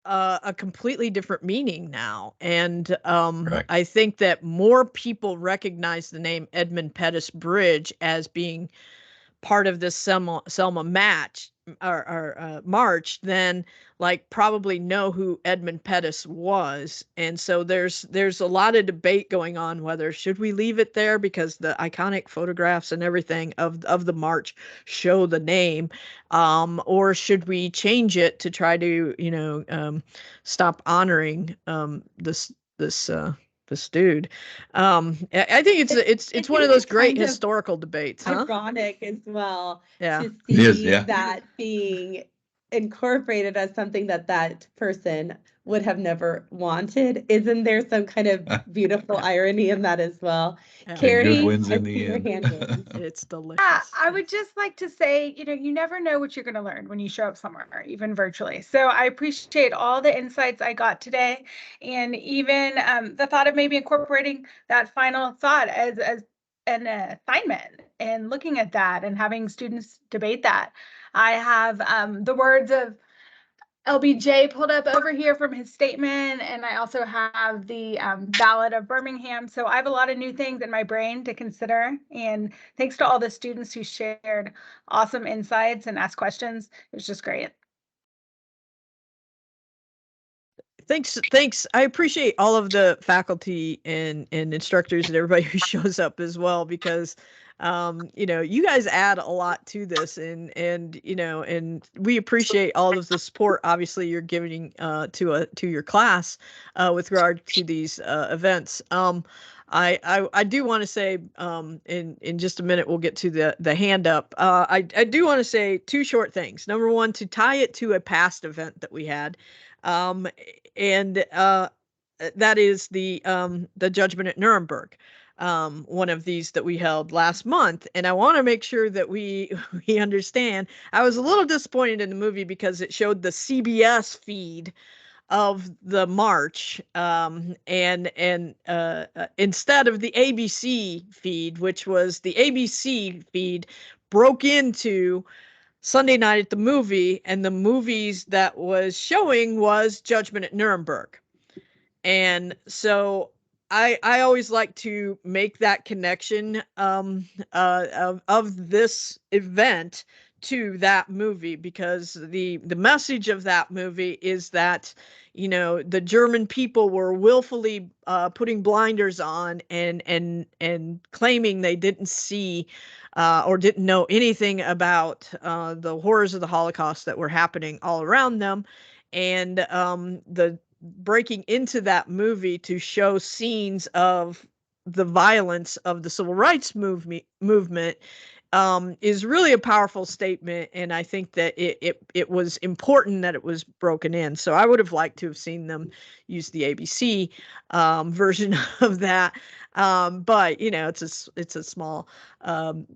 a completely different meaning now. And Correct. I think that more people recognize the name Edmund Pettus Bridge as being part of this Selma match or march than like probably know who Edmund Pettus was. And so there's a lot of debate going on whether should we leave it there because the iconic photographs and everything of the march show the name, or should we change it to try to, you know, stop honoring this dude. I think it's one of those great historical debates, huh? Ironic as well, Yeah. to see that being incorporated as something that person would have never wanted. Isn't there some kind of beautiful irony in that as well? Yeah. Carrie, Good wins I in see the your end. hand raised. It's delicious. I would just like to say, you know, you never know what you're going to learn when you show up somewhere, even virtually. So I appreciate all the insights I got today, and even the thought of maybe incorporating that final thought as an assignment and looking at that and having students debate that. I have the words of LBJ pulled up over here from his statement, and I also have the ballad of Birmingham. So I have a lot of new things in my brain to consider, and thanks to all the students who shared awesome insights and asked questions. It was just great. Thanks. I appreciate all of the faculty and instructors and everybody who shows up as well, because you know, you guys add a lot to this, and you know, and we appreciate all of the support obviously you're giving to your class with regard to these events. I do want to say in just a minute we'll get to the hand up. I do want to say two short things. Number one, to tie it to a past event that we had, and that is the judgment at Nuremberg, one of these that we held last month. And I want to make sure that we understand. I was a little disappointed in the movie because it showed the CBS feed of the march, and instead of the ABC feed, which was the ABC feed broke into Sunday Night at the Movie, and the movies that was showing was Judgment at Nuremberg. And so I always like to make that connection of this event to that movie, because the message of that movie is that, you know, the German people were willfully putting blinders on and claiming they didn't see or didn't know anything about the horrors of the Holocaust that were happening all around them. And the breaking into that movie to show scenes of the violence of the civil rights movement is really a powerful statement, and I think that it was important that it was broken in. So I would have liked to have seen them use the ABC version of that, but you know, it's a small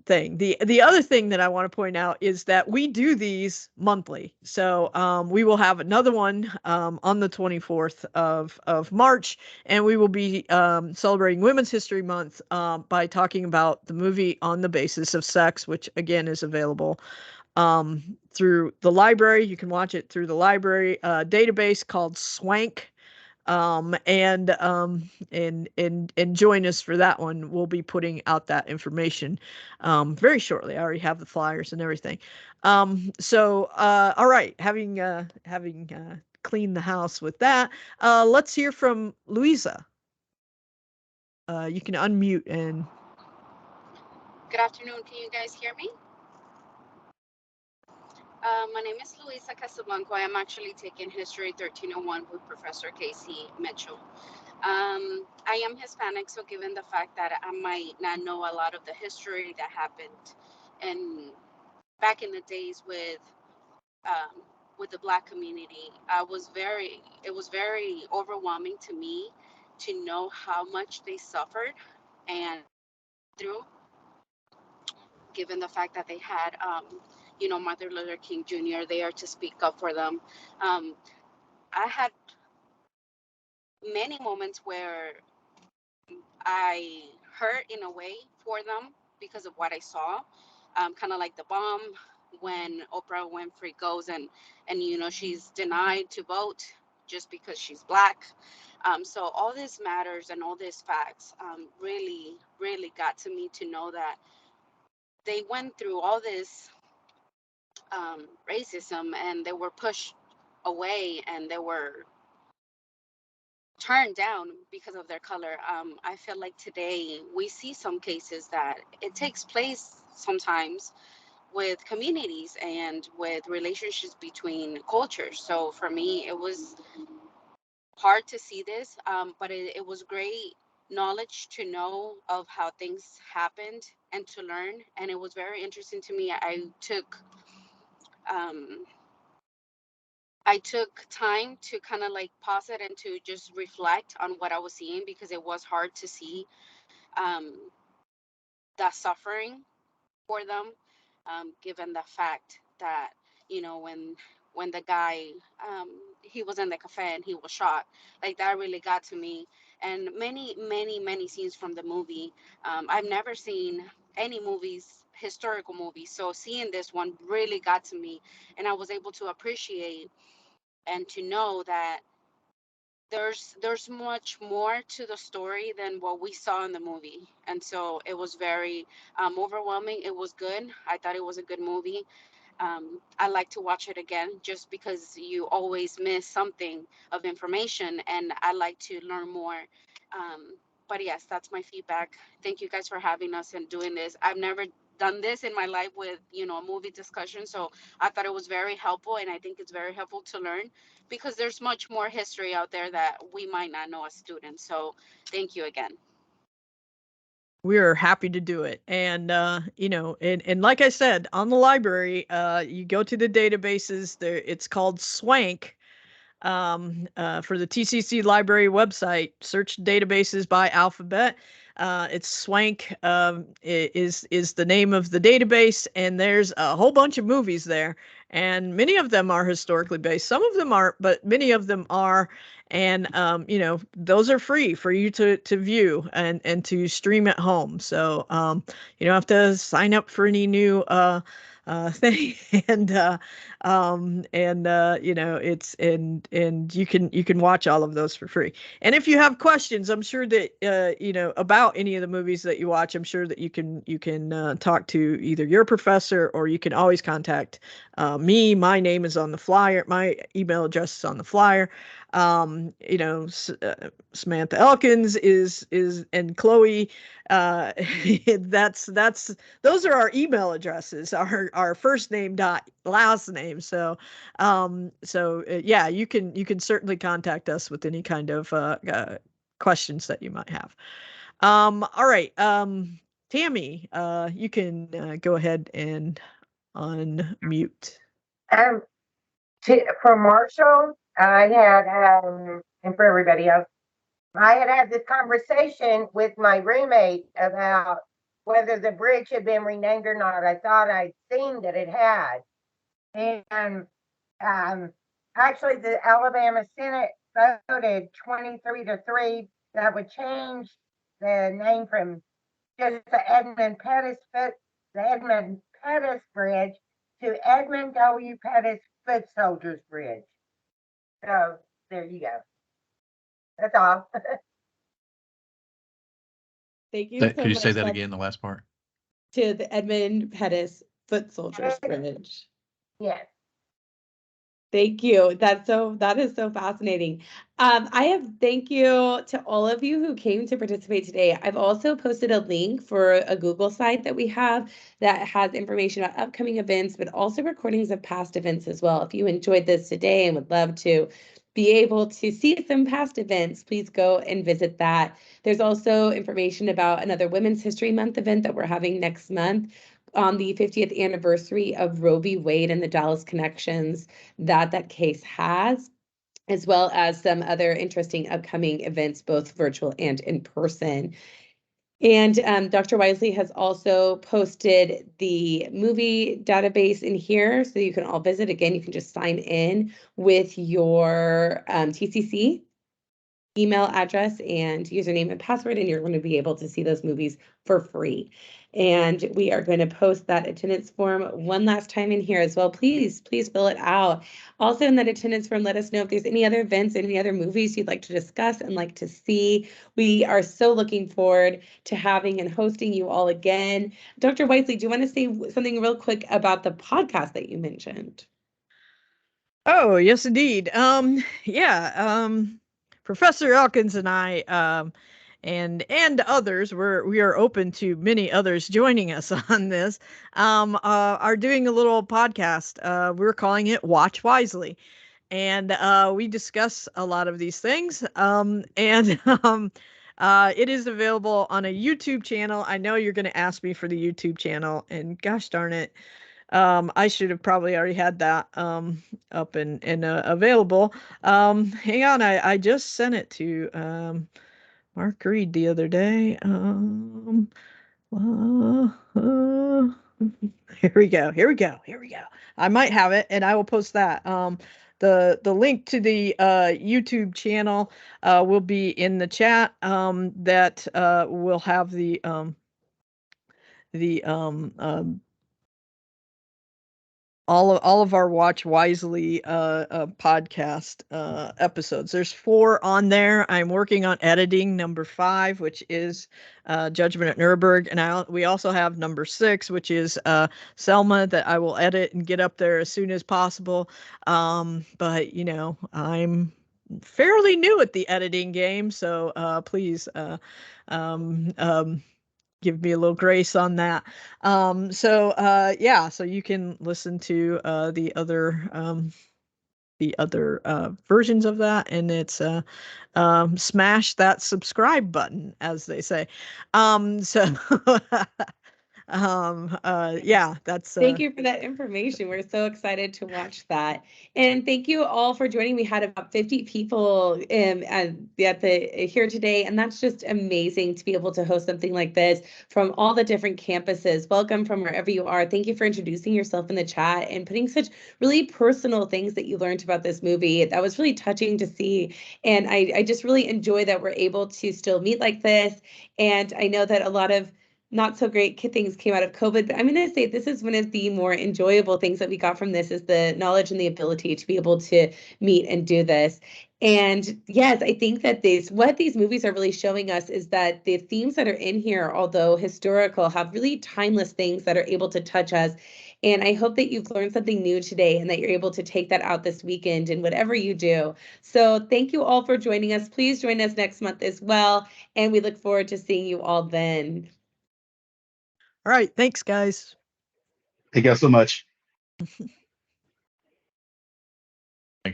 thing. The other thing that I want to point out is that we do these monthly. So we will have another one on the 24th of March, and we will be celebrating Women's History Month by talking about the movie On the Basis of Sex, which again is available through the library. You can watch it through the library database called Swank. And join us for that one. We'll be putting out that information very shortly. I already have the flyers and everything. All right, having cleaned the house with that, let's hear from Louisa. You can unmute and. Good afternoon. Can you guys hear me? My name is Luisa Casablanco. I am actually taking History 1301 with Professor Casey Mitchell. I am Hispanic, so given the fact that I might not know a lot of the history that happened and back in the days with the Black community, it was very overwhelming to me to know how much they suffered and through, given the fact that they had Martin Luther King Jr. there to speak up for them. I had many moments where I hurt in a way for them because of what I saw, kind of like the bomb when Oprah Winfrey goes and she's denied to vote just because she's Black. So all this matters and all these facts really, really got to me to know that they went through all this racism and they were pushed away and they were turned down because of their color. I feel like today we see some cases that it takes place sometimes with communities and with relationships between cultures. So for me, it was hard to see this, but it was great knowledge to know of how things happened and to learn. And it was very interesting to me. Um, I took time to kind of like pause it and to just reflect on what I was seeing because it was hard to see um, that suffering for them, given the fact that when the guy he was in the cafe and he was shot, like that really got to me. And many scenes from the movie. I've never seen any historical movies, so seeing this one really got to me, and I was able to appreciate and to know that there's much more to the story than what we saw in the movie. And so it was very overwhelming. It was good. I thought it was a good movie. I like to watch it again just because you always miss something of information and I like to learn more. But yes, that's my feedback. Thank you guys for having us and doing this. I've never done this in my life with a movie discussion, so I thought it was very helpful, and I think it's very helpful to learn because there's much more history out there that we might not know as students. So thank you again. We're happy to do it. And like I said, on the library, you go to the databases there. It's called Swank. For the TCC library website, search databases by alphabet. It's Swank is the name of the database, and there's a whole bunch of movies there, and many of them are historically based. Some of them aren't, but many of them are. And those are free for you to view and to stream at home. So you don't have to sign up for any new thing. It's and you can watch all of those for free. And if you have questions, I'm sure that about any of the movies that you watch, I'm sure that you can talk to either your professor, or you can always contact me. My name is on the flyer. My email address is on the flyer. Samantha Elkins is and Chloe. That's those are our email addresses. Our first name dot last name. Yeah, you can certainly contact us with any kind of questions that you might have. All right, Tammy, you can go ahead and unmute. Um, for Marshall, I had, and for everybody else, I had this conversation with my roommate about whether the bridge had been renamed or not. I thought I'd seen that it had. And actually, the Alabama Senate voted 23-3 that would change the name from just the Edmund Pettus Bridge to Edmund W. Pettis Foot Soldiers Bridge. So there you go. That's all. Thank you so Could you say much. that That's again, the last part? to the Edmund Pettis Foot Soldiers Bridge. Yes. Thank you. That is so fascinating. Thank you to all of you who came to participate today. I've also posted a link for a Google site that we have that has information about upcoming events, but also recordings of past events as well. If you enjoyed this today and would love to be able to see some past events, please go and visit that. There's also information about another Women's History Month event that we're having next month on the 50th anniversary of Roe v. Wade and the Dallas connections that case has, as well as some other interesting upcoming events, both virtual and in person. And Dr. Wisley has also posted the movie database in here, so you can all visit. Again, you can just sign in with your TCC email address and username and password, and you're going to be able to see those movies for free. And we are going to post that attendance form one last time in here as well. Please fill it out. Also in that attendance form, let us know if there's any other events, any other movies you'd like to discuss and like to see. We are so looking forward to having and hosting you all again. Dr. Wisley, do you want to say something real quick about the podcast that you mentioned? Oh, yes, indeed. Professor Elkins and I, and others, we are open to many others joining us on this, are doing a little podcast. We're calling it Watch Wisely. And we discuss a lot of these things. It is available on a YouTube channel. I know you're going to ask me for the YouTube channel, and gosh darn it, I should have probably already had that up and available. Hang on, I just sent it to Mark Reed the other day. Here we go. I might have it, and I will post that. The link to the YouTube channel will be in the chat. That will have the all of our Watch Wisely podcast episodes. There's 4 on there. I'm working on editing number 5, which is Judgment at Nuremberg, and we also have number 6, which is Selma, that I will edit and get up there as soon as possible. But you know, I'm fairly new at the editing game, so please give me a little grace on that. So you can listen to the other versions of that, and it's smash that subscribe button, as they say. That's Thank you for that information. We're so excited to watch that. And thank you all for joining. We had about 50 people here today, and that's just amazing to be able to host something like this from all the different campuses. Welcome from wherever you are. Thank you for introducing yourself in the chat and putting such really personal things that you learned about this movie. That was really touching to see. And I just really enjoy that we're able to still meet like this. And I know that a lot of not so great things came out of COVID, but I'm going to say this is one of the more enjoyable things that we got from this, is the knowledge and the ability to be able to meet and do this. And yes, I think that what these movies are really showing us is that the themes that are in here, although historical, have really timeless things that are able to touch us. And I hope that you've learned something new today and that you're able to take that out this weekend in whatever you do. So thank you all for joining us. Please join us next month as well. And we look forward to seeing you all then. all right. Thanks, guys. Thank you guys so much.